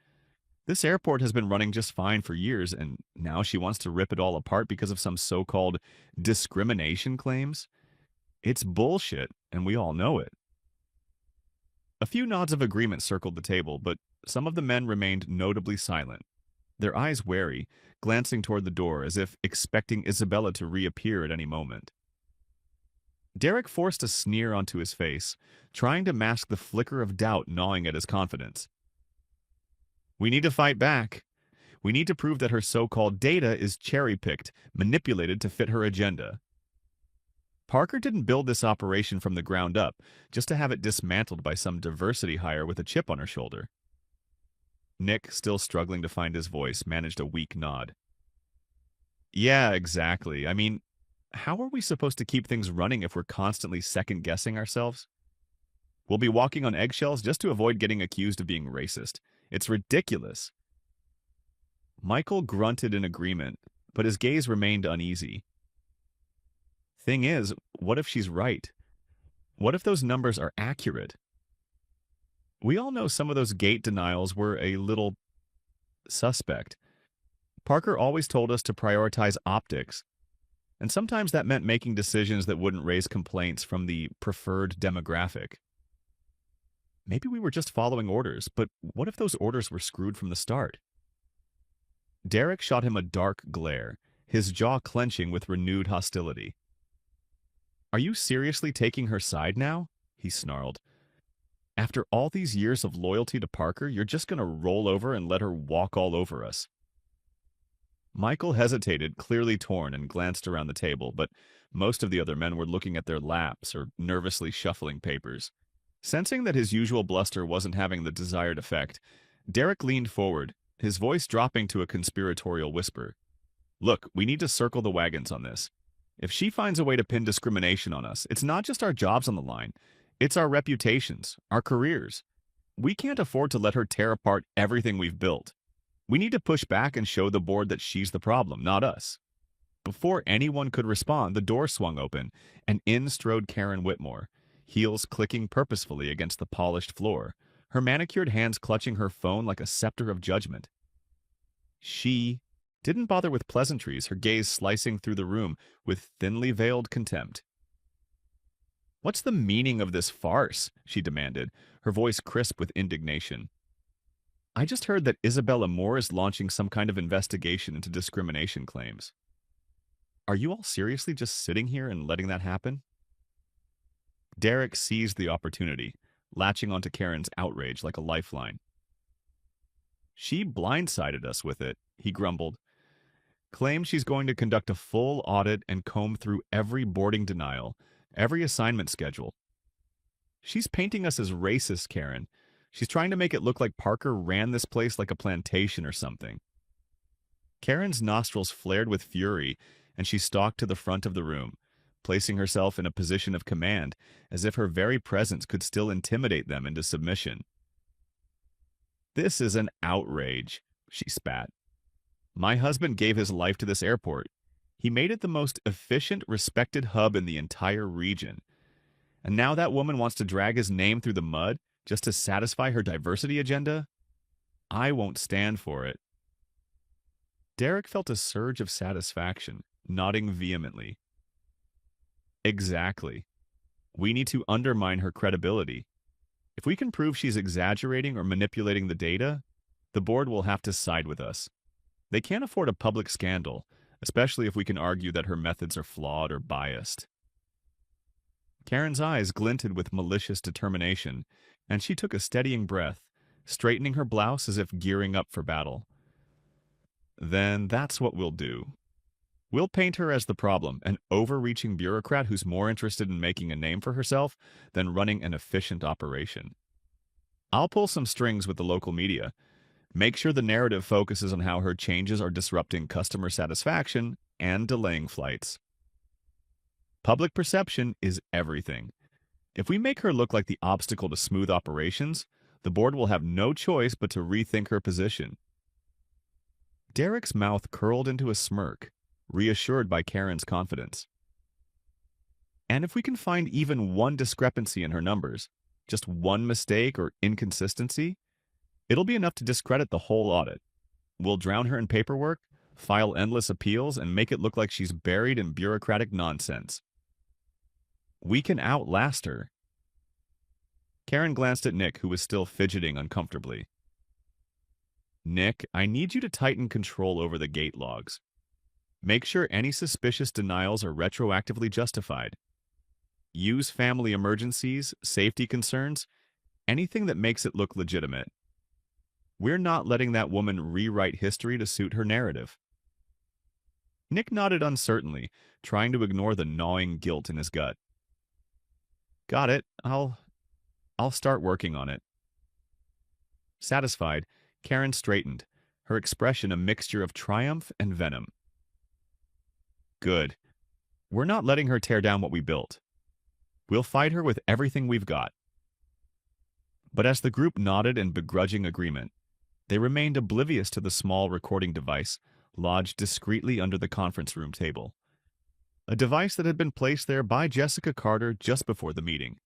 This airport has been running just fine for years, and now she wants to rip it all apart because of some so-called discrimination claims. It's bullshit, and we all know it." A few nods of agreement circled the table, but some of the men remained notably silent, their eyes wary, glancing toward the door as if expecting Isabella to reappear at any moment. Derek forced a sneer onto his face, trying to mask the flicker of doubt gnawing at his confidence. "We need to fight back. We need to prove that her so-called data is cherry-picked, manipulated to fit her agenda. Parker didn't build this operation from the ground up just to have it dismantled by some diversity hire with a chip on her shoulder." Nick, still struggling to find his voice, managed a weak nod. "Yeah, exactly. I mean, how are we supposed to keep things running if we're constantly second-guessing ourselves? We'll be walking on eggshells just to avoid getting accused of being racist. It's ridiculous." Michael grunted in agreement, but his gaze remained uneasy. "Thing is, what if she's right? What if those numbers are accurate? We all know some of those gate denials were a little suspect. Parker always told us to prioritize optics, and sometimes that meant making decisions that wouldn't raise complaints from the preferred demographic. Maybe we were just following orders, but what if those orders were screwed from the start?" Derek shot him a dark glare, his jaw clenching with renewed hostility. "Are you seriously taking her side now?" he snarled. "After all these years of loyalty to Parker, you're just going to roll over and let her walk all over us?" Michael hesitated, clearly torn, and glanced around the table, but most of the other men were looking at their laps or nervously shuffling papers. Sensing that his usual bluster wasn't having the desired effect, Derek leaned forward, his voice dropping to a conspiratorial whisper. "Look, we need to circle the wagons on this. If she finds a way to pin discrimination on us, it's not just our jobs on the line. It's our reputations, our careers. We can't afford to let her tear apart everything we've built. We need to push back and show the board that she's the problem, not us." Before anyone could respond, the door swung open, and in strode Karen Whitmore, heels clicking purposefully against the polished floor, her manicured hands clutching her phone like a scepter of judgment. She didn't bother with pleasantries, her gaze slicing through the room with thinly veiled contempt. "What's the meaning of this farce?" she demanded, her voice crisp with indignation. "I just heard that Isabella Moore is launching some kind of investigation into discrimination claims. Are you all seriously just sitting here and letting that happen?" Derek seized the opportunity, latching onto Karen's outrage like a lifeline. "She blindsided us with it," he grumbled. "Claims she's going to conduct a full audit and comb through every boarding denial, every assignment schedule. She's painting us as racist, Karen. She's trying to make it look like Parker ran this place like a plantation or something." Karen's nostrils flared with fury, and she stalked to the front of the room, placing herself in a position of command, as if her very presence could still intimidate them into submission. "This is an outrage," she spat. "My husband gave his life to this airport. He made it the most efficient, respected hub in the entire region. And now that woman wants to drag his name through the mud just to satisfy her diversity agenda? I won't stand for it." Derek felt a surge of satisfaction, nodding vehemently. "Exactly. We need to undermine her credibility. If we can prove she's exaggerating or manipulating the data, the board will have to side with us. They can't afford a public scandal, especially if we can argue that her methods are flawed or biased." Karen's eyes glinted with malicious determination, and she took a steadying breath, straightening her blouse as if gearing up for battle. "Then that's what we'll do. We'll paint her as the problem, an overreaching bureaucrat who's more interested in making a name for herself than running an efficient operation. I'll pull some strings with the local media, make sure the narrative focuses on how her changes are disrupting customer satisfaction and delaying flights. Public perception is everything. If we make her look like the obstacle to smooth operations, the board will have no choice but to rethink her position. Derek's mouth curled into a smirk, reassured by Karen's confidence. And if we can find even one discrepancy in her numbers, just one mistake or inconsistency, it'll be enough to discredit the whole audit. We'll drown her in paperwork, file endless appeals, and make it look like she's buried in bureaucratic nonsense. We can outlast her. Karen glanced at Nick, who was still fidgeting uncomfortably. Nick, I need you to tighten control over the gate logs. Make sure any suspicious denials are retroactively justified. Use family emergencies, safety concerns, anything that makes it look legitimate. We're not letting that woman rewrite history to suit her narrative. Nick nodded uncertainly, trying to ignore the gnawing guilt in his gut. Got it. I'll start working on it. Satisfied, Karen straightened, her expression a mixture of triumph and venom. Good. We're not letting her tear down what we built. We'll fight her with everything we've got. But as the group nodded in begrudging agreement, they remained oblivious to the small recording device lodged discreetly under the conference room table. A device that had been placed there by Jessica Carter just before the meeting,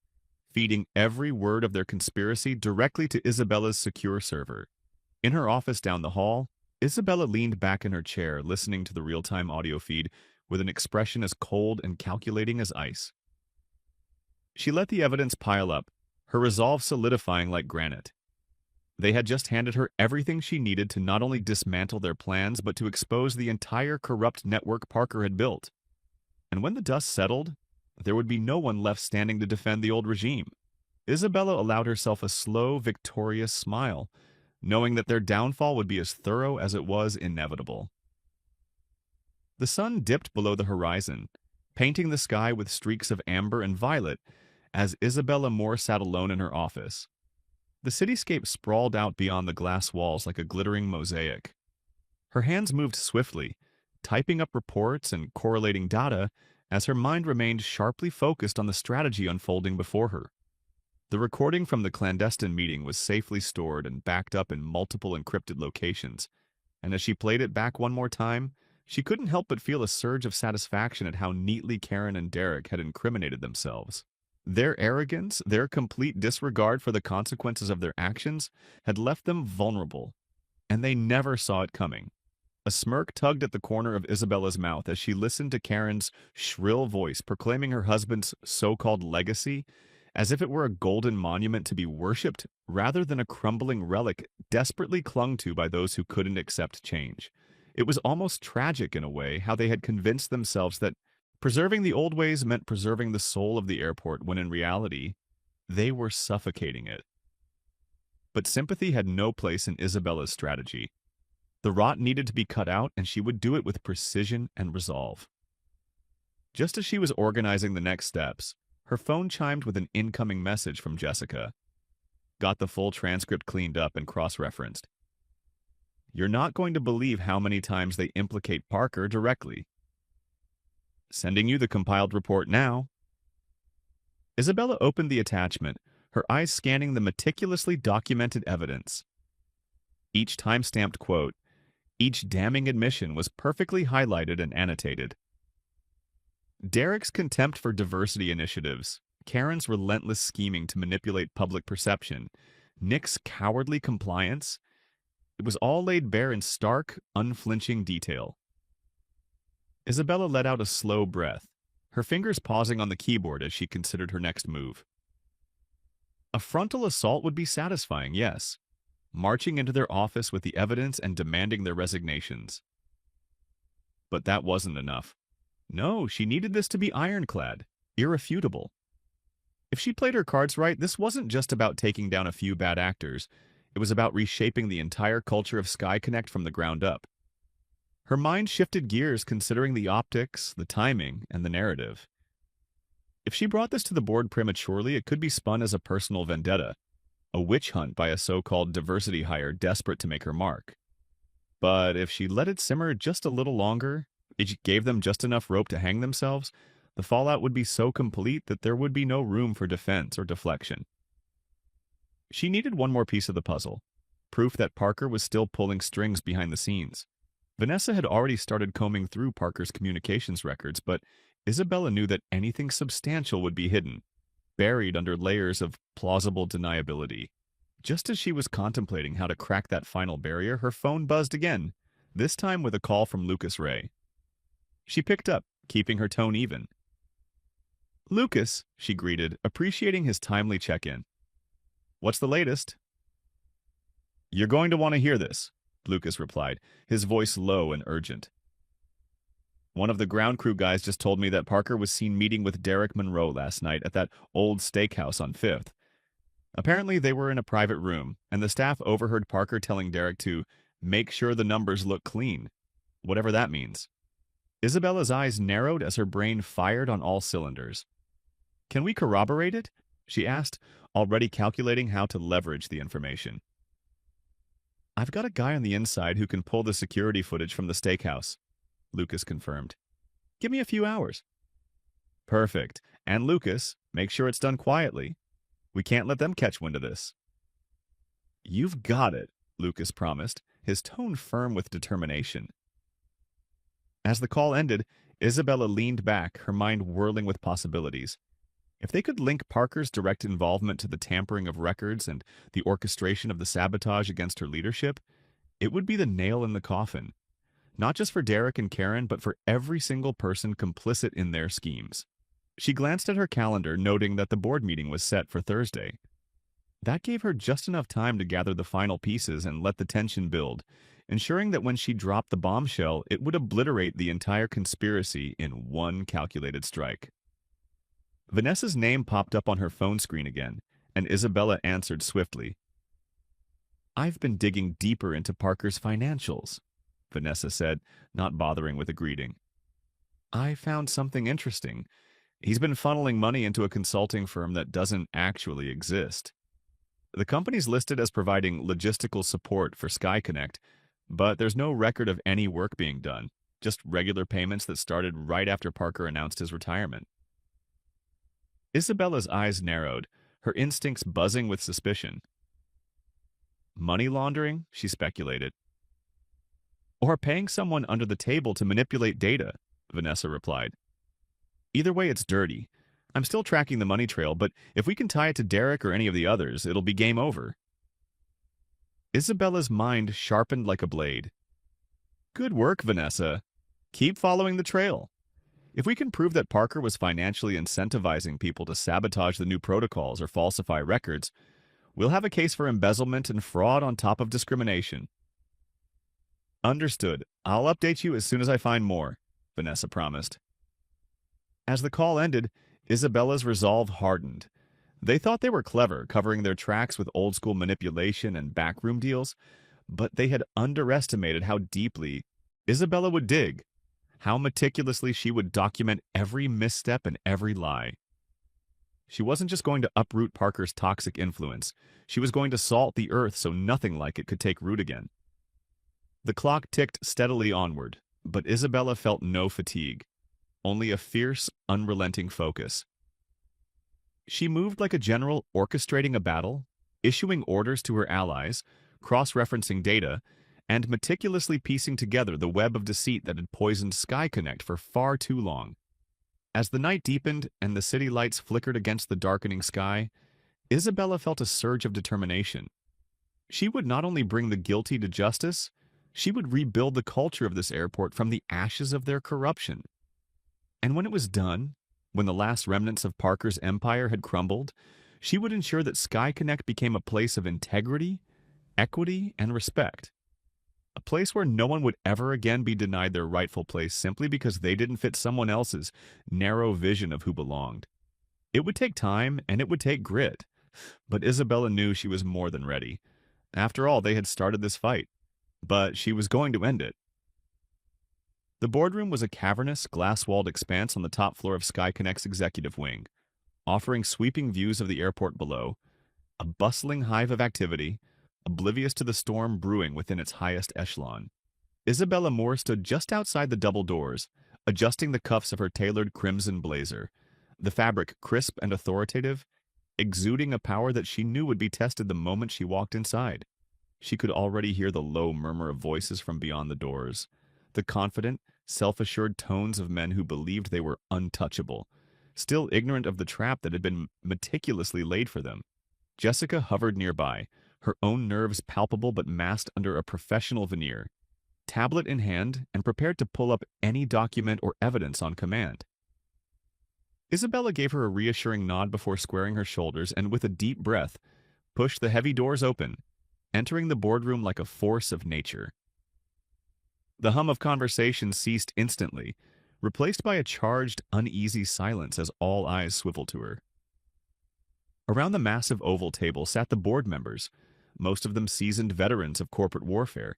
feeding every word of their conspiracy directly to Isabella's secure server. In her office down the hall, Isabella leaned back in her chair, listening to the real-time audio feed with an expression as cold and calculating as ice. She let the evidence pile up, her resolve solidifying like granite. They had just handed her everything she needed to not only dismantle their plans, but to expose the entire corrupt network Parker had built. And when the dust settled, there would be no one left standing to defend the old regime. Isabella allowed herself a slow, victorious smile, knowing that their downfall would be as thorough as it was inevitable. The sun dipped below the horizon, painting the sky with streaks of amber and violet as Isabella Moore sat alone in her office. The cityscape sprawled out beyond the glass walls like a glittering mosaic. Her hands moved swiftly, typing up reports and correlating data as her mind remained sharply focused on the strategy unfolding before her. The recording from the clandestine meeting was safely stored and backed up in multiple encrypted locations, and as she played it back one more time, she couldn't help but feel a surge of satisfaction at how neatly Karen and Derek had incriminated themselves. Their arrogance, their complete disregard for the consequences of their actions, had left them vulnerable, and they never saw it coming. A smirk tugged at the corner of Isabella's mouth as she listened to Karen's shrill voice proclaiming her husband's so-called legacy as if it were a golden monument to be worshipped rather than a crumbling relic desperately clung to by those who couldn't accept change. It was almost tragic in a way how they had convinced themselves that preserving the old ways meant preserving the soul of the airport when in reality, they were suffocating it. But sympathy had no place in Isabella's strategy. The rot needed to be cut out, and she would do it with precision and resolve. Just as she was organizing the next steps, her phone chimed with an incoming message from Jessica. Got the full transcript cleaned up and cross-referenced. You're not going to believe how many times they implicate Parker directly. Sending you the compiled report now. Isabella opened the attachment, her eyes scanning the meticulously documented evidence. Each time-stamped quote, each damning admission was perfectly highlighted and annotated. Derek's contempt for diversity initiatives, Karen's relentless scheming to manipulate public perception, Nick's cowardly compliance, it was all laid bare in stark, unflinching detail. Isabella let out a slow breath, her fingers pausing on the keyboard as she considered her next move. A frontal assault would be satisfying, yes, marching into their office with the evidence and demanding their resignations. But that wasn't enough. No, she needed this to be ironclad, irrefutable. If she played her cards right, this wasn't just about taking down a few bad actors. It was about reshaping the entire culture of Sky Connect from the ground up. Her mind shifted gears considering the optics, the timing, and the narrative. If she brought this to the board prematurely, it could be spun as a personal vendetta, a witch hunt by a so-called diversity hire desperate to make her mark. But if she let it simmer just a little longer, it gave them just enough rope to hang themselves, the fallout would be so complete that there would be no room for defense or deflection. She needed one more piece of the puzzle, proof that Parker was still pulling strings behind the scenes. Vanessa had already started combing through Parker's communications records, but Isabella knew that anything substantial would be hidden, buried under layers of plausible deniability. Just as she was contemplating how to crack that final barrier, her phone buzzed again, this time with a call from Lucas Ray. She picked up, keeping her tone even. "Lucas," she greeted, appreciating his timely check-in. "What's the latest?" "You're going to want to hear this," Lucas replied, his voice low and urgent. "One of the ground crew guys just told me that Parker was seen meeting with Derek Monroe last night at that old steakhouse on 5th. Apparently they were in a private room, and the staff overheard Parker telling Derek to make sure the numbers look clean, whatever that means." Isabella's eyes narrowed as her brain fired on all cylinders. "Can we corroborate it?" she asked, already calculating how to leverage the information. "I've got a guy on the inside who can pull the security footage from the steakhouse," Lucas confirmed. "Give me a few hours." "Perfect. And Lucas, make sure it's done quietly. We can't let them catch wind of this." "You've got it," Lucas promised, his tone firm with determination. As the call ended, Isabella leaned back, her mind whirling with possibilities. If they could link Parker's direct involvement to the tampering of records and the orchestration of the sabotage against her leadership, it would be the nail in the coffin. Not just for Derek and Karen, but for every single person complicit in their schemes. She glanced at her calendar, noting that the board meeting was set for Thursday. That gave her just enough time to gather the final pieces and let the tension build, ensuring that when she dropped the bombshell, it would obliterate the entire conspiracy in one calculated strike. Vanessa's name popped up on her phone screen again, and Isabella answered swiftly. "I've been digging deeper into Parker's financials," Vanessa said, not bothering with a greeting. "I found something interesting. He's been funneling money into a consulting firm that doesn't actually exist. The company's listed as providing logistical support for SkyConnect, but there's no record of any work being done, just regular payments that started right after Parker announced his retirement." Isabella's eyes narrowed, her instincts buzzing with suspicion. "Money laundering?" she speculated. "Or paying someone under the table to manipulate data," Vanessa replied. "Either way, it's dirty. I'm still tracking the money trail, but if we can tie it to Derek or any of the others, it'll be game over." Isabella's mind sharpened like a blade. "Good work, Vanessa. Keep following the trail. If we can prove that Parker was financially incentivizing people to sabotage the new protocols or falsify records, we'll have a case for embezzlement and fraud on top of discrimination." "Understood. I'll update you as soon as I find more," Vanessa promised. As the call ended, Isabella's resolve hardened. They thought they were clever, covering their tracks with old-school manipulation and backroom deals, but they had underestimated how deeply Isabella would dig, how meticulously she would document every misstep and every lie. She wasn't just going to uproot Parker's toxic influence. She was going to salt the earth so nothing like it could take root again. The clock ticked steadily onward, but Isabella felt no fatigue, only a fierce, unrelenting focus. She moved like a general orchestrating a battle, issuing orders to her allies, cross-referencing data, and meticulously piecing together the web of deceit that had poisoned SkyConnect for far too long. As the night deepened and the city lights flickered against the darkening sky, Isabella felt a surge of determination. She would not only bring the guilty to justice, she would rebuild the culture of this airport from the ashes of their corruption. And when it was done, when the last remnants of Parker's empire had crumbled, she would ensure that SkyConnect became a place of integrity, equity, and respect. A place where no one would ever again be denied their rightful place simply because they didn't fit someone else's narrow vision of who belonged. It would take time and it would take grit, but Isabella knew she was more than ready. After all, they had started this fight, but she was going to end it. The boardroom was a cavernous, glass-walled expanse on the top floor of SkyConnect's executive wing, offering sweeping views of the airport below, a bustling hive of activity, oblivious to the storm brewing within its highest echelon. Isabella Moore stood just outside the double doors, adjusting the cuffs of her tailored crimson blazer, the fabric crisp and authoritative, exuding a power that she knew would be tested the moment she walked inside. She could already hear the low murmur of voices from beyond the doors, the confident, self-assured tones of men who believed they were untouchable, still ignorant of the trap that had been meticulously laid for them. Jessica hovered nearby, her own nerves palpable but masked under a professional veneer, tablet in hand and prepared to pull up any document or evidence on command. Isabella gave her a reassuring nod before squaring her shoulders and, with a deep breath, pushed the heavy doors open, entering the boardroom like a force of nature. The hum of conversation ceased instantly, replaced by a charged, uneasy silence as all eyes swiveled to her. Around the massive oval table sat the board members, most of them seasoned veterans of corporate warfare,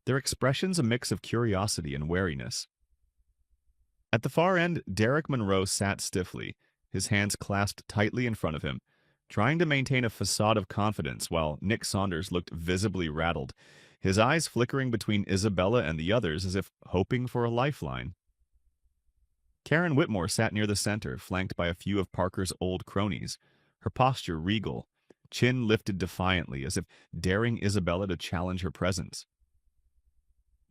their expressions a mix of curiosity and wariness. At the far end, Derek Monroe sat stiffly, his hands clasped tightly in front of him, trying to maintain a facade of confidence while Nick Saunders looked visibly rattled, his eyes flickering between Isabella and the others as if hoping for a lifeline. Karen Whitmore sat near the center, flanked by a few of Parker's old cronies, her posture regal, chin lifted defiantly as if daring Isabella to challenge her presence.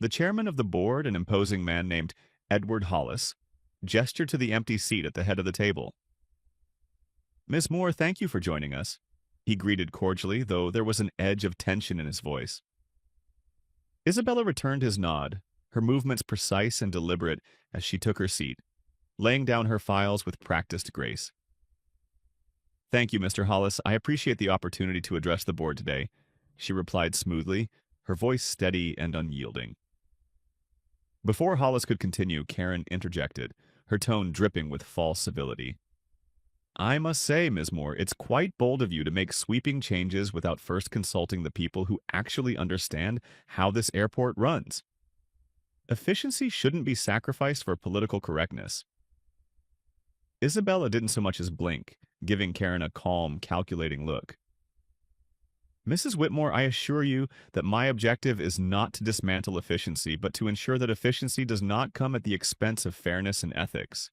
The chairman of the board, an imposing man named Edward Hollis, gestured to the empty seat at the head of the table. "Miss Moore, thank you for joining us," he greeted cordially, though there was an edge of tension in his voice. Isabella returned his nod, her movements precise and deliberate as she took her seat, laying down her files with practiced grace. "Thank you, Mr. Hollis. I appreciate the opportunity to address the board today," she replied smoothly, her voice steady and unyielding. Before Hollis could continue, Karen interjected, her tone dripping with false civility. "I must say, Ms. Moore, it's quite bold of you to make sweeping changes without first consulting the people who actually understand how this airport runs. Efficiency shouldn't be sacrificed for political correctness." Isabella didn't so much as blink, giving Karen a calm, calculating look. "Mrs. Whitmore, I assure you that my objective is not to dismantle efficiency, but to ensure that efficiency does not come at the expense of fairness and ethics.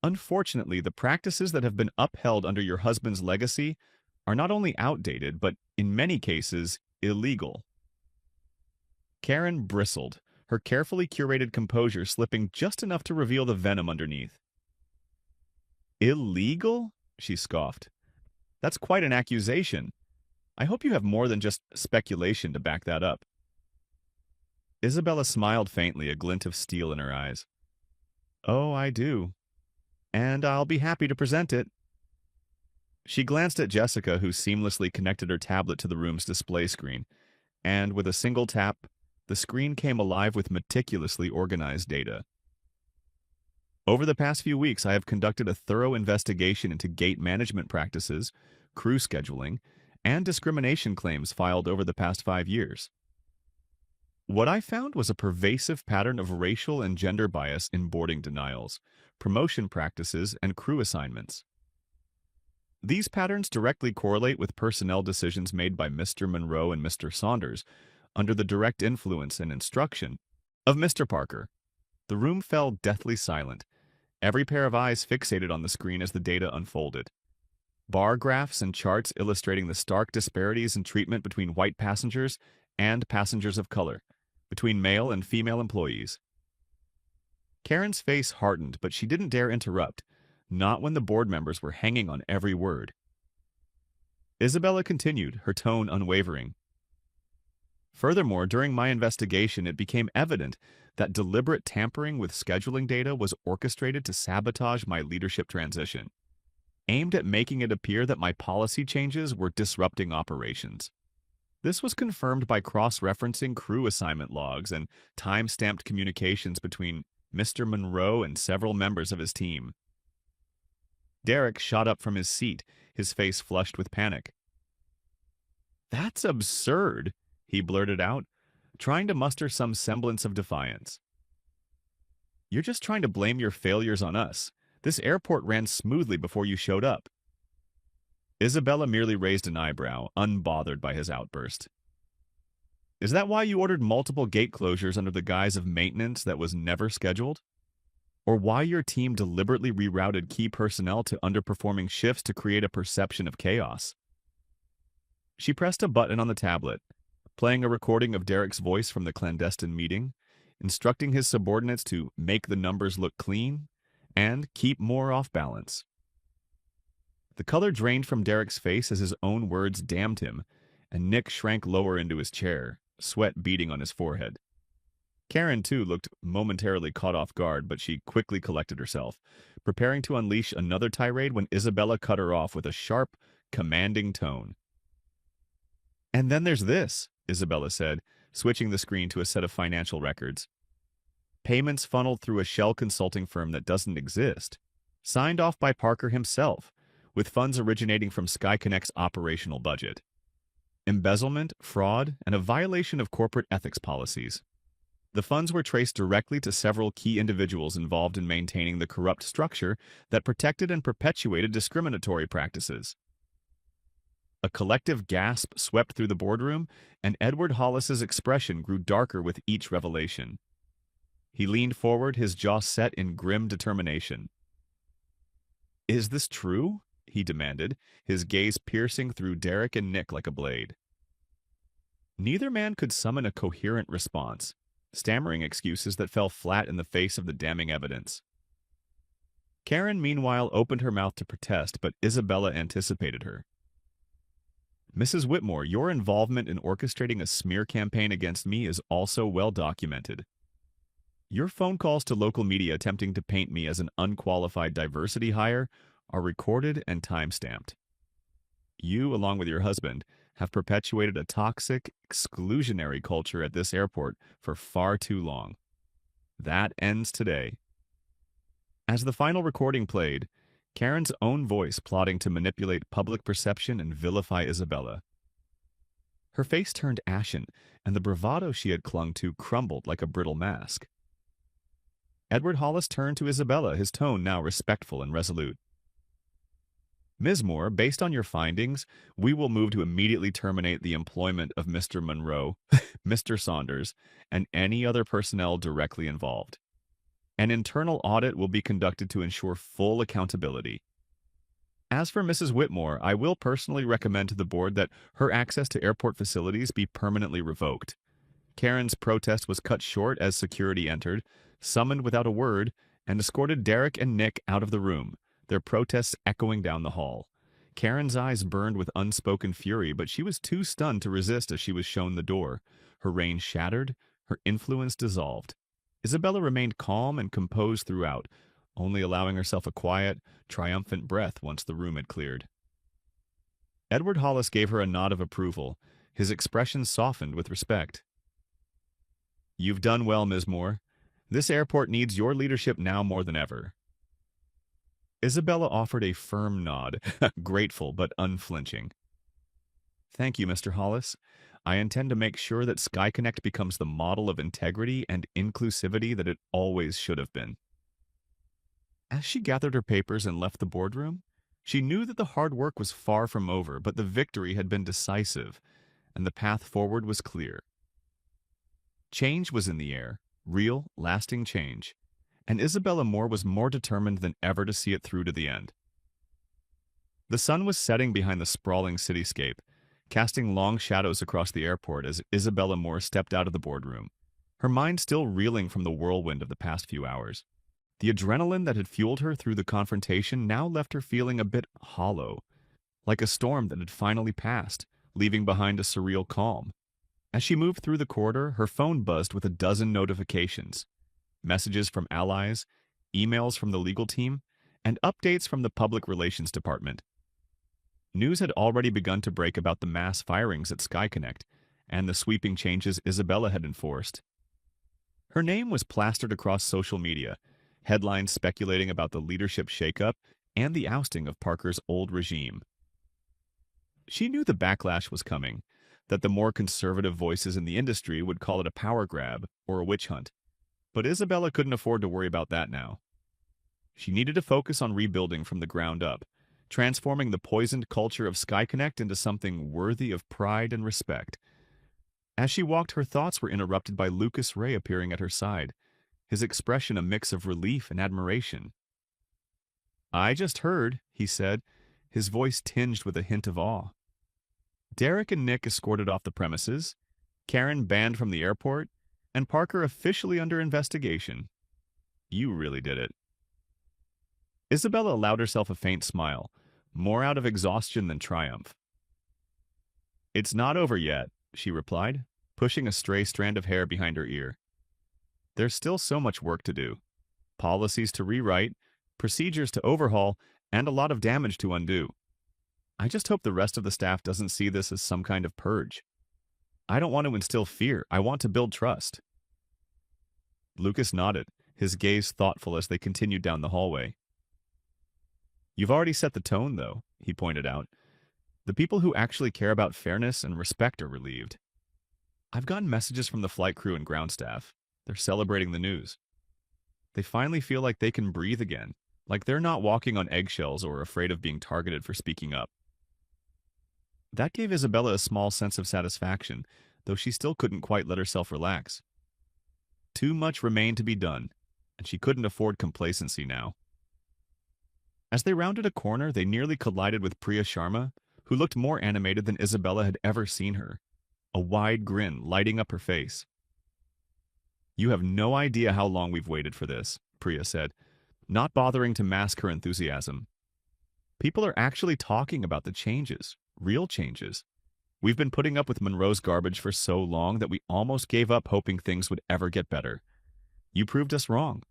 Unfortunately, the practices that have been upheld under your husband's legacy are not only outdated, but in many cases, illegal." Karen bristled, her carefully curated composure slipping just enough to reveal the venom underneath. "Illegal?" she scoffed. "That's quite an accusation. I hope you have more than just speculation to back that up." Isabella smiled faintly, a glint of steel in her eyes. "Oh, I do. And I'll be happy to present it." She glanced at Jessica, who seamlessly connected her tablet to the room's display screen, and with a single tap, the screen came alive with meticulously organized data. "Over the past few weeks, I have conducted a thorough investigation into gate management practices, crew scheduling, and discrimination claims filed over the past 5 years. What I found was a pervasive pattern of racial and gender bias in boarding denials, promotion practices, and crew assignments. These patterns directly correlate with personnel decisions made by Mr. Monroe and Mr. Saunders under the direct influence and instruction of Mr. Parker." The room fell deathly silent, every pair of eyes fixated on the screen as the data unfolded. Bar graphs and charts illustrating the stark disparities in treatment between white passengers and passengers of color, between male and female employees. Karen's face hardened, but she didn't dare interrupt, not when the board members were hanging on every word. Isabella continued, her tone unwavering. "Furthermore, during my investigation, it became evident that deliberate tampering with scheduling data was orchestrated to sabotage my leadership transition, aimed at making it appear that my policy changes were disrupting operations. This was confirmed by cross-referencing crew assignment logs and time-stamped communications between Mr. Monroe and several members of his team." Derek shot up from his seat, his face flushed with panic. "That's absurd," he blurted out, trying to muster some semblance of defiance. "You're just trying to blame your failures on us. This airport ran smoothly before you showed up." Isabella merely raised an eyebrow, unbothered by his outburst. Is that why you ordered multiple gate closures under the guise of maintenance that was never scheduled? Or why your team deliberately rerouted key personnel to underperforming shifts to create a perception of chaos? She pressed a button on the tablet, playing a recording of Derek's voice from the clandestine meeting, instructing his subordinates to make the numbers look clean and keep more off balance. The color drained from Derek's face as his own words damned him, and Nick shrank lower into his chair, sweat beading on his forehead. Karen, too, looked momentarily caught off guard, but she quickly collected herself, preparing to unleash another tirade when Isabella cut her off with a sharp, commanding tone. "And then there's this," Isabella said, switching the screen to a set of financial records. "Payments funneled through a shell consulting firm that doesn't exist, signed off by Parker himself, with funds originating from SkyConnect's operational budget. Embezzlement, fraud, and a violation of corporate ethics policies. The funds were traced directly to several key individuals involved in maintaining the corrupt structure that protected and perpetuated discriminatory practices." A collective gasp swept through the boardroom, and Edward Hollis's expression grew darker with each revelation. He leaned forward, his jaw set in grim determination. "Is this true?" he demanded, his gaze piercing through Derek and Nick like a blade. Neither man could summon a coherent response, stammering excuses that fell flat in the face of the damning evidence. Karen, meanwhile, opened her mouth to protest, but Isabella anticipated her. "Mrs. Whitmore, your involvement in orchestrating a smear campaign against me is also well documented. Your phone calls to local media attempting to paint me as an unqualified diversity hire are recorded and time-stamped. You, along with your husband, have perpetuated a toxic, exclusionary culture at this airport for far too long. That ends today." As the final recording played, Karen's own voice plotting to manipulate public perception and vilify Isabella. Her face turned ashen, and the bravado she had clung to crumbled like a brittle mask. Edward Hollis turned to Isabella, his tone now respectful and resolute. "Ms. Moore, based on your findings, we will move to immediately terminate the employment of Mr. Monroe, Mr. Saunders, and any other personnel directly involved. An internal audit will be conducted to ensure full accountability. As for Mrs. Whitmore, I will personally recommend to the board that her access to airport facilities be permanently revoked." Karen's protest was cut short as security entered, summoned without a word, and escorted Derek and Nick out of the room, their protests echoing down the hall. Karen's eyes burned with unspoken fury, but she was too stunned to resist as she was shown the door. Her reign shattered, her influence dissolved. Isabella remained calm and composed throughout, only allowing herself a quiet, triumphant breath once the room had cleared. Edward Hollis gave her a nod of approval, his expression softened with respect. "You've done well, Ms. Moore. This airport needs your leadership now more than ever." Isabella offered a firm nod, grateful but unflinching. "Thank you, Mr. Hollis. I intend to make sure that SkyConnect becomes the model of integrity and inclusivity that it always should have been." As she gathered her papers and left the boardroom, she knew that the hard work was far from over, but the victory had been decisive, and the path forward was clear. Change was in the air, real, lasting change, and Isabella Moore was more determined than ever to see it through to the end. The sun was setting behind the sprawling cityscape, casting long shadows across the airport as Isabella Moore stepped out of the boardroom, her mind still reeling from the whirlwind of the past few hours. The adrenaline that had fueled her through the confrontation now left her feeling a bit hollow, like a storm that had finally passed, leaving behind a surreal calm. As she moved through the corridor, her phone buzzed with a dozen notifications. Messages from allies, emails from the legal team, and updates from the public relations department. News had already begun to break about the mass firings at SkyConnect and the sweeping changes Isabella had enforced. Her name was plastered across social media, headlines speculating about the leadership shakeup and the ousting of Parker's old regime. She knew the backlash was coming, that the more conservative voices in the industry would call it a power grab or a witch hunt. But Isabella couldn't afford to worry about that now. She needed to focus on rebuilding from the ground up, transforming the poisoned culture of SkyConnect into something worthy of pride and respect. As she walked, her thoughts were interrupted by Lucas Ray appearing at her side, his expression a mix of relief and admiration. "I just heard," he said, his voice tinged with a hint of awe. "Derek and Nick escorted off the premises, Karen banned from the airport, and Parker officially under investigation. You really did it." Isabella allowed herself a faint smile, more out of exhaustion than triumph. "It's not over yet," she replied, pushing a stray strand of hair behind her ear. "There's still so much work to do. Policies to rewrite, procedures to overhaul, and a lot of damage to undo. I just hope the rest of the staff doesn't see this as some kind of purge. I don't want to instill fear. I want to build trust." Lucas nodded, his gaze thoughtful as they continued down the hallway. "You've already set the tone, though," he pointed out. "The people who actually care about fairness and respect are relieved. I've gotten messages from the flight crew and ground staff. They're celebrating the news. They finally feel like they can breathe again, like they're not walking on eggshells or afraid of being targeted for speaking up." That gave Isabella a small sense of satisfaction, though she still couldn't quite let herself relax. Too much remained to be done, and she couldn't afford complacency now. As they rounded a corner, they nearly collided with Priya Sharma, who looked more animated than Isabella had ever seen her, a wide grin lighting up her face. "You have no idea how long we've waited for this," Priya said, not bothering to mask her enthusiasm. "People are actually talking about the changes, real changes. We've been putting up with Monroe's garbage for so long that we almost gave up hoping things would ever get better. You proved us wrong."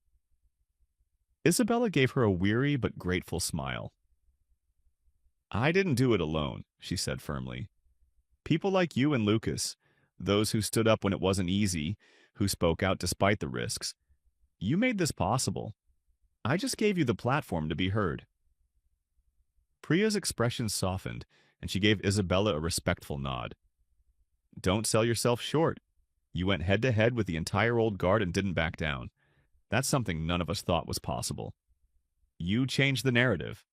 Isabella gave her a weary but grateful smile. "I didn't do it alone," she said firmly. "People like you and Lucas, those who stood up when it wasn't easy, who spoke out despite the risks. You made this possible. I just gave you the platform to be heard." Priya's expression softened, and she gave Isabella a respectful nod. "Don't sell yourself short. You went head-to-head with the entire old guard and didn't back down. That's something none of us thought was possible. You changed the narrative."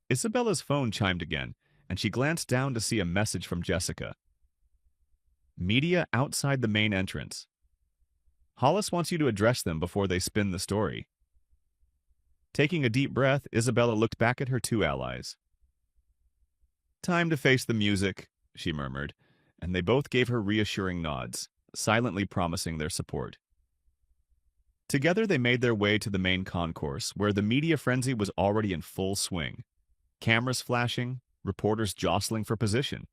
Isabella's phone chimed again, and she glanced down to see a message from Jessica. "Media outside the main entrance. Hollis wants you to address them before they spin the story." Taking a deep breath, Isabella looked back at her two allies. "Time to face the music," she murmured, and they both gave her reassuring nods, silently promising their support. Together they made their way to the main concourse, where the media frenzy was already in full swing. Cameras flashing, reporters jostling for position.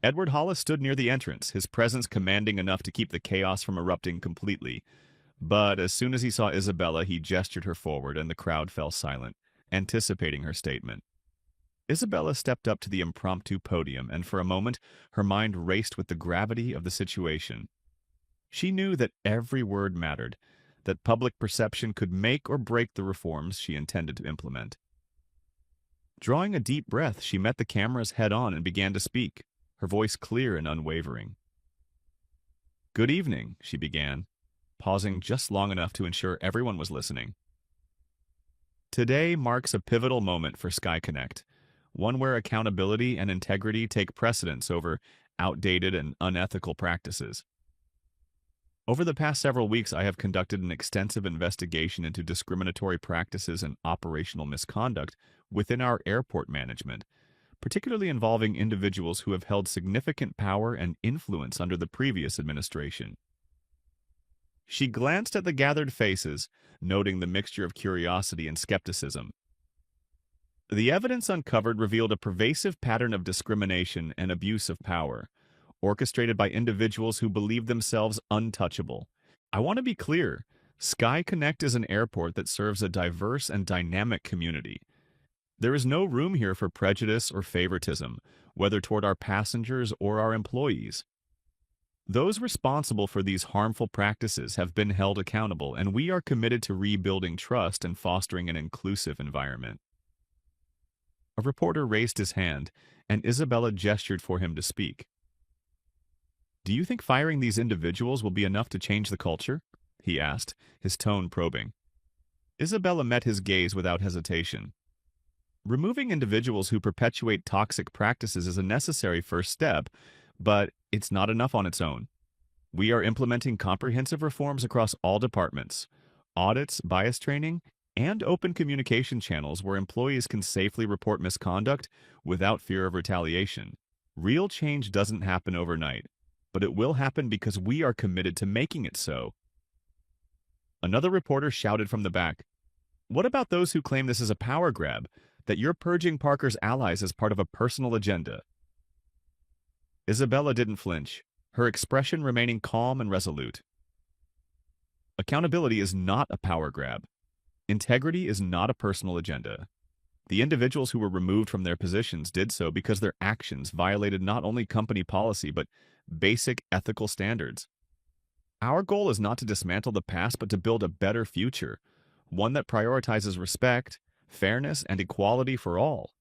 Edward Hollis stood near the entrance, his presence commanding enough to keep the chaos from erupting completely. But as soon as he saw Isabella, he gestured her forward, and the crowd fell silent, anticipating her statement. Isabella stepped up to the impromptu podium, and for a moment her mind raced with the gravity of the situation. She knew that every word mattered, that public perception could make or break the reforms she intended to implement. Drawing a deep breath, she met the cameras head-on and began to speak, her voice clear and unwavering. "Good evening," she began, pausing just long enough to ensure everyone was listening. "Today marks a pivotal moment for SkyConnect, one where accountability and integrity take precedence over outdated and unethical practices. Over the past several weeks, I have conducted an extensive investigation into discriminatory practices and operational misconduct within our airport management, particularly involving individuals who have held significant power and influence under the previous administration." She glanced at the gathered faces, noting the mixture of curiosity and skepticism. "The evidence uncovered revealed a pervasive pattern of discrimination and abuse of power, orchestrated by individuals who believe themselves untouchable. I want to be clear, SkyConnect is an airport that serves a diverse and dynamic community. There is no room here for prejudice or favoritism, whether toward our passengers or our employees. Those responsible for these harmful practices have been held accountable, and we are committed to rebuilding trust and fostering an inclusive environment." A reporter raised his hand, and Isabella gestured for him to speak. "Do you think firing these individuals will be enough to change the culture?" he asked, his tone probing. Isabella met his gaze without hesitation. "Removing individuals who perpetuate toxic practices is a necessary first step, But it's not enough on its own. We are implementing comprehensive reforms across all departments: audits, bias training, and open communication channels where employees can safely report misconduct without fear of retaliation. Real change doesn't happen overnight, but it will happen because we are committed to making it so. Another reporter shouted from the back, "What about those who claim this is a power grab, that you're purging Parker's allies as part of a personal agenda?" Isabella didn't flinch, her expression remaining calm and resolute. Accountability is not a power grab. Integrity is not a personal agenda. The individuals who were removed from their positions did so because their actions violated not only company policy but basic ethical standards. Our goal is not to dismantle the past but to build a better future, one that prioritizes respect, fairness, and equality for all.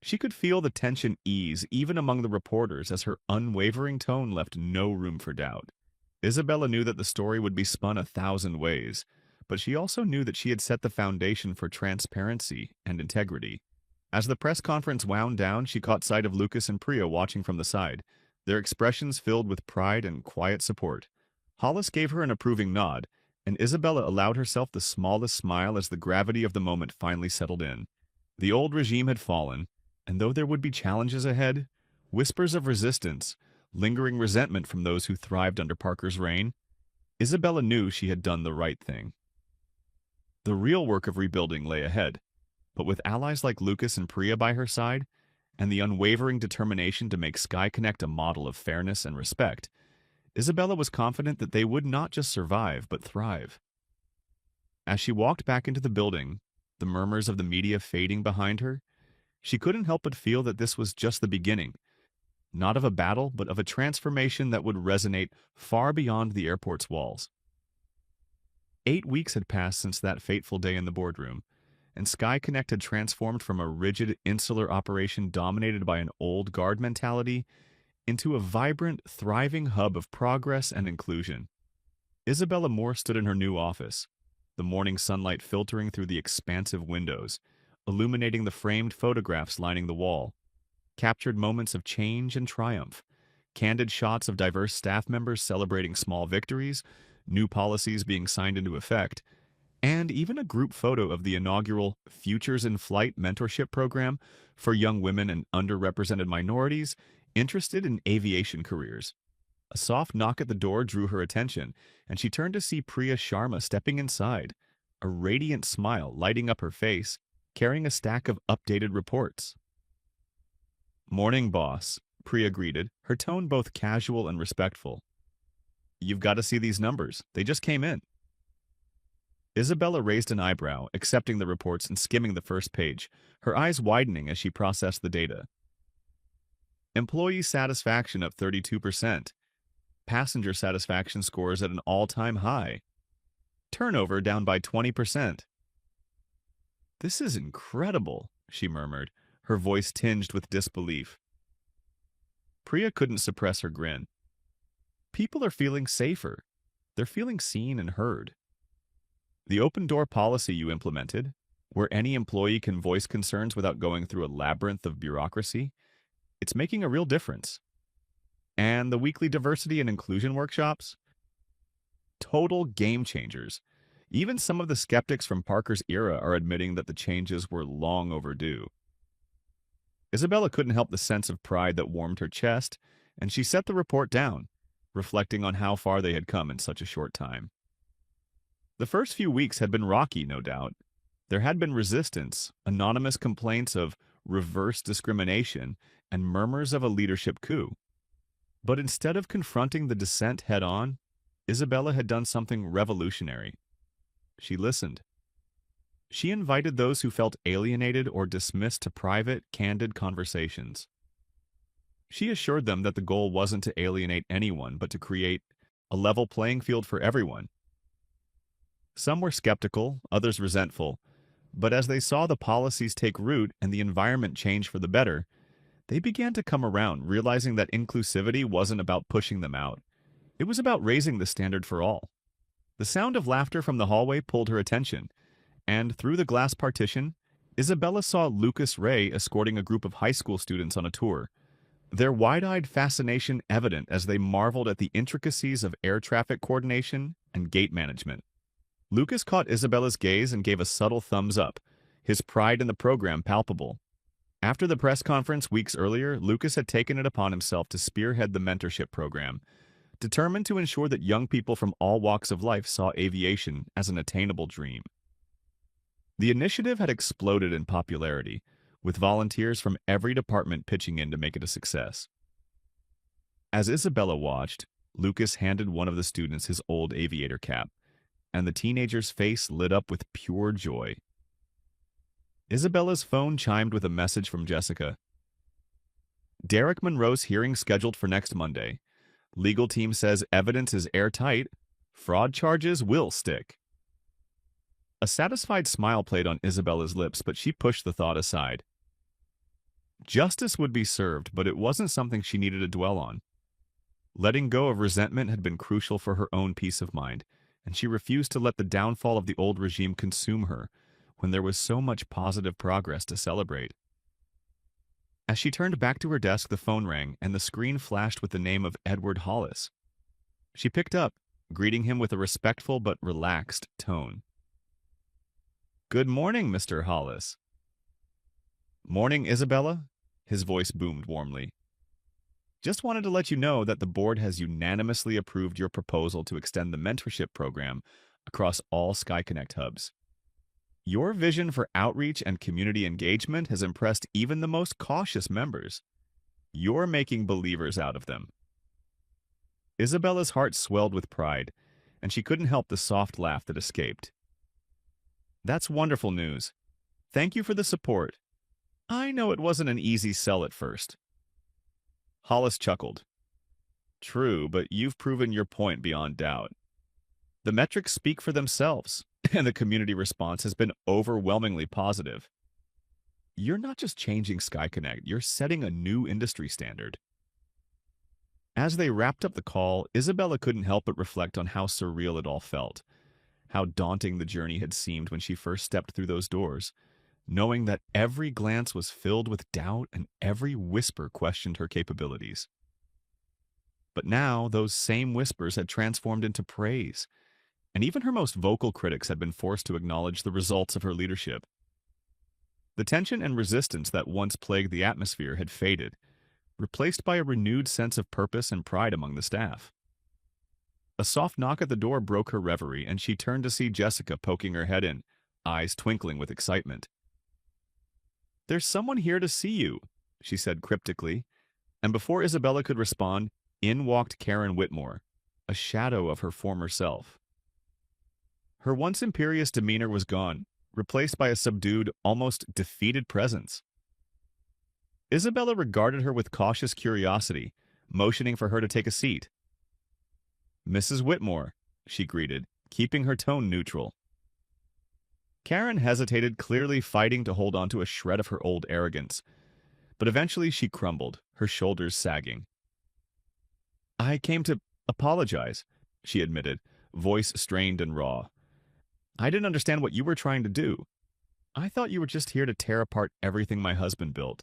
She could feel the tension ease even among the reporters as her unwavering tone left no room for doubt. Isabella knew that the story would be spun 1,000 ways, but she also knew that she had set the foundation for transparency and integrity. As the press conference wound down, she caught sight of Lucas and Priya watching from the side, their expressions filled with pride and quiet support. Hollis gave her an approving nod, and Isabella allowed herself the smallest smile as the gravity of the moment finally settled in. The old regime had fallen, and though there would be challenges ahead, whispers of resistance, lingering resentment from those who thrived under Parker's reign, Isabella knew she had done the right thing. The real work of rebuilding lay ahead, but with allies like Lucas and Priya by her side, and the unwavering determination to make Sky Connect a model of fairness and respect, Isabella was confident that they would not just survive, but thrive. As she walked back into the building, the murmurs of the media fading behind her, she couldn't help but feel that this was just the beginning, not of a battle, but of a transformation that would resonate far beyond the airport's walls. 8 weeks had passed since that fateful day in the boardroom, and Sky Connect had transformed from a rigid, insular operation dominated by an old guard mentality into a vibrant, thriving hub of progress and inclusion. Isabella Moore stood in her new office, the morning sunlight filtering through the expansive windows, illuminating the framed photographs lining the wall, captured moments of change and triumph, candid shots of diverse staff members celebrating small victories, new policies being signed into effect, and even a group photo of the inaugural Futures in Flight mentorship program for young women and underrepresented minorities interested in aviation careers. A soft knock at the door drew her attention, and she turned to see Priya Sharma stepping inside, a radiant smile lighting up her face, carrying a stack of updated reports. "Morning, boss," Priya greeted, her tone both casual and respectful. "You've got to see these numbers. They just came in." Isabella raised an eyebrow, accepting the reports and skimming the first page, her eyes widening as she processed the data. Employee satisfaction up 32%. Passenger satisfaction scores at an all-time high. Turnover down by 20%. "This is incredible," she murmured, her voice tinged with disbelief. Priya couldn't suppress her grin. People are feeling safer. They're feeling seen and heard. The open-door policy you implemented, where any employee can voice concerns without going through a labyrinth of bureaucracy, it's making a real difference. And the weekly diversity and inclusion workshops? Total game changers. Even some of the skeptics from Parker's era are admitting that the changes were long overdue. Isabella couldn't help the sense of pride that warmed her chest, and she set the report down, reflecting on how far they had come in such a short time. The first few weeks had been rocky, no doubt. There had been resistance, anonymous complaints of reverse discrimination, and murmurs of a leadership coup. But instead of confronting the dissent head-on, Isabella had done something revolutionary. She listened. She invited those who felt alienated or dismissed to private, candid conversations. She assured them that the goal wasn't to alienate anyone, but to create a level playing field for everyone. Some were skeptical, others resentful, but as they saw the policies take root and the environment change for the better, they began to come around, realizing that inclusivity wasn't about pushing them out. It was about raising the standard for all. The sound of laughter from the hallway pulled her attention, and through the glass partition, Isabella saw Lucas Ray escorting a group of high school students on a tour. their wide-eyed fascination evident as they marveled at the intricacies of air traffic coordination and gate management. Lucas caught Isabella's gaze and gave a subtle thumbs up, his pride in the program palpable. After the press conference weeks earlier, Lucas had taken it upon himself to spearhead the mentorship program, determined to ensure that young people from all walks of life saw aviation as an attainable dream. The initiative had exploded in popularity, with volunteers from every department pitching in to make it a success. As Isabella watched, Lucas handed one of the students his old aviator cap, and the teenager's face lit up with pure joy. Isabella's phone chimed with a message from Jessica. Derek Monroe's hearing scheduled for next Monday. Legal team says evidence is airtight. Fraud charges will stick. A satisfied smile played on Isabella's lips, but she pushed the thought aside. Justice would be served, but it wasn't something she needed to dwell on. Letting go of resentment had been crucial for her own peace of mind, and she refused to let the downfall of the old regime consume her when there was so much positive progress to celebrate. As she turned back to her desk, the phone rang, and the screen flashed with the name of Edward Hollis. She picked up, greeting him with a respectful but relaxed tone. "Good morning, Mr. Hollis." "Morning, Isabella," his voice boomed warmly. "Just wanted to let you know that the board has unanimously approved your proposal to extend the mentorship program across all SkyConnect hubs. Your vision for outreach and community engagement has impressed even the most cautious members. You're making believers out of them." Isabella's heart swelled with pride, and she couldn't help the soft laugh that escaped. "That's wonderful news. Thank you for the support. I know it wasn't an easy sell at first." Hollis chuckled. "True, but you've proven your point beyond doubt. The metrics speak for themselves, and the community response has been overwhelmingly positive. You're not just changing SkyConnect, you're setting a new industry standard." As they wrapped up the call, Isabella couldn't help but reflect on how surreal it all felt, how daunting the journey had seemed when she first stepped through those doors, knowing that every glance was filled with doubt and every whisper questioned her capabilities. But now, those same whispers had transformed into praise, and even her most vocal critics had been forced to acknowledge the results of her leadership. The tension and resistance that once plagued the atmosphere had faded, replaced by a renewed sense of purpose and pride among the staff. A soft knock at the door broke her reverie, and she turned to see Jessica poking her head in, eyes twinkling with excitement. "There's someone here to see you," she said cryptically, and before Isabella could respond, in walked Karen Whitmore, a shadow of her former self. Her once imperious demeanor was gone, replaced by a subdued, almost defeated presence. Isabella regarded her with cautious curiosity, motioning for her to take a seat. "Mrs. Whitmore," she greeted, keeping her tone neutral. Karen hesitated, clearly fighting to hold on to a shred of her old arrogance, but eventually she crumbled, her shoulders sagging. "I came to apologize," she admitted, voice strained and raw. "I didn't understand what you were trying to do. I thought you were just here to tear apart everything my husband built.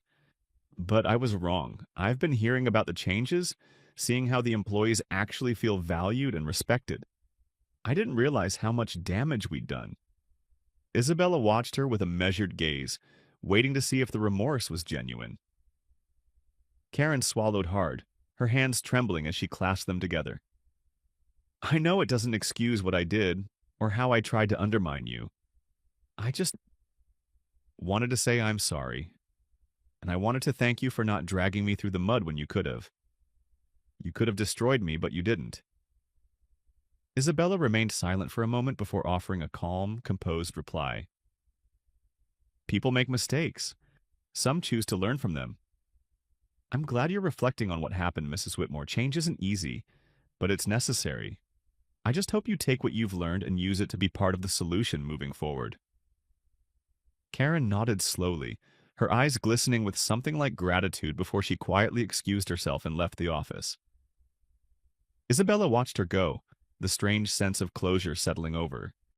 But I was wrong. I've been hearing about the changes, seeing how the employees actually feel valued and respected. I didn't realize how much damage we'd done." Isabella watched her with a measured gaze, waiting to see if the remorse was genuine. Karen swallowed hard, her hands trembling as she clasped them together. "I know it doesn't excuse what I did, or how I tried to undermine you. I just wanted to say I'm sorry, and I wanted to thank you for not dragging me through the mud when you could have. You could have destroyed me, but you didn't." Isabella remained silent for a moment before offering a calm, composed reply. "People make mistakes. Some choose to learn from them. I'm glad you're reflecting on what happened, Mrs. Whitmore. Change isn't easy, but it's necessary. I just hope you take what you've learned and use it to be part of the solution moving forward." Karen nodded slowly, her eyes glistening with something like gratitude before she quietly excused herself and left the office. Isabella watched her go, the strange sense of closure settling over.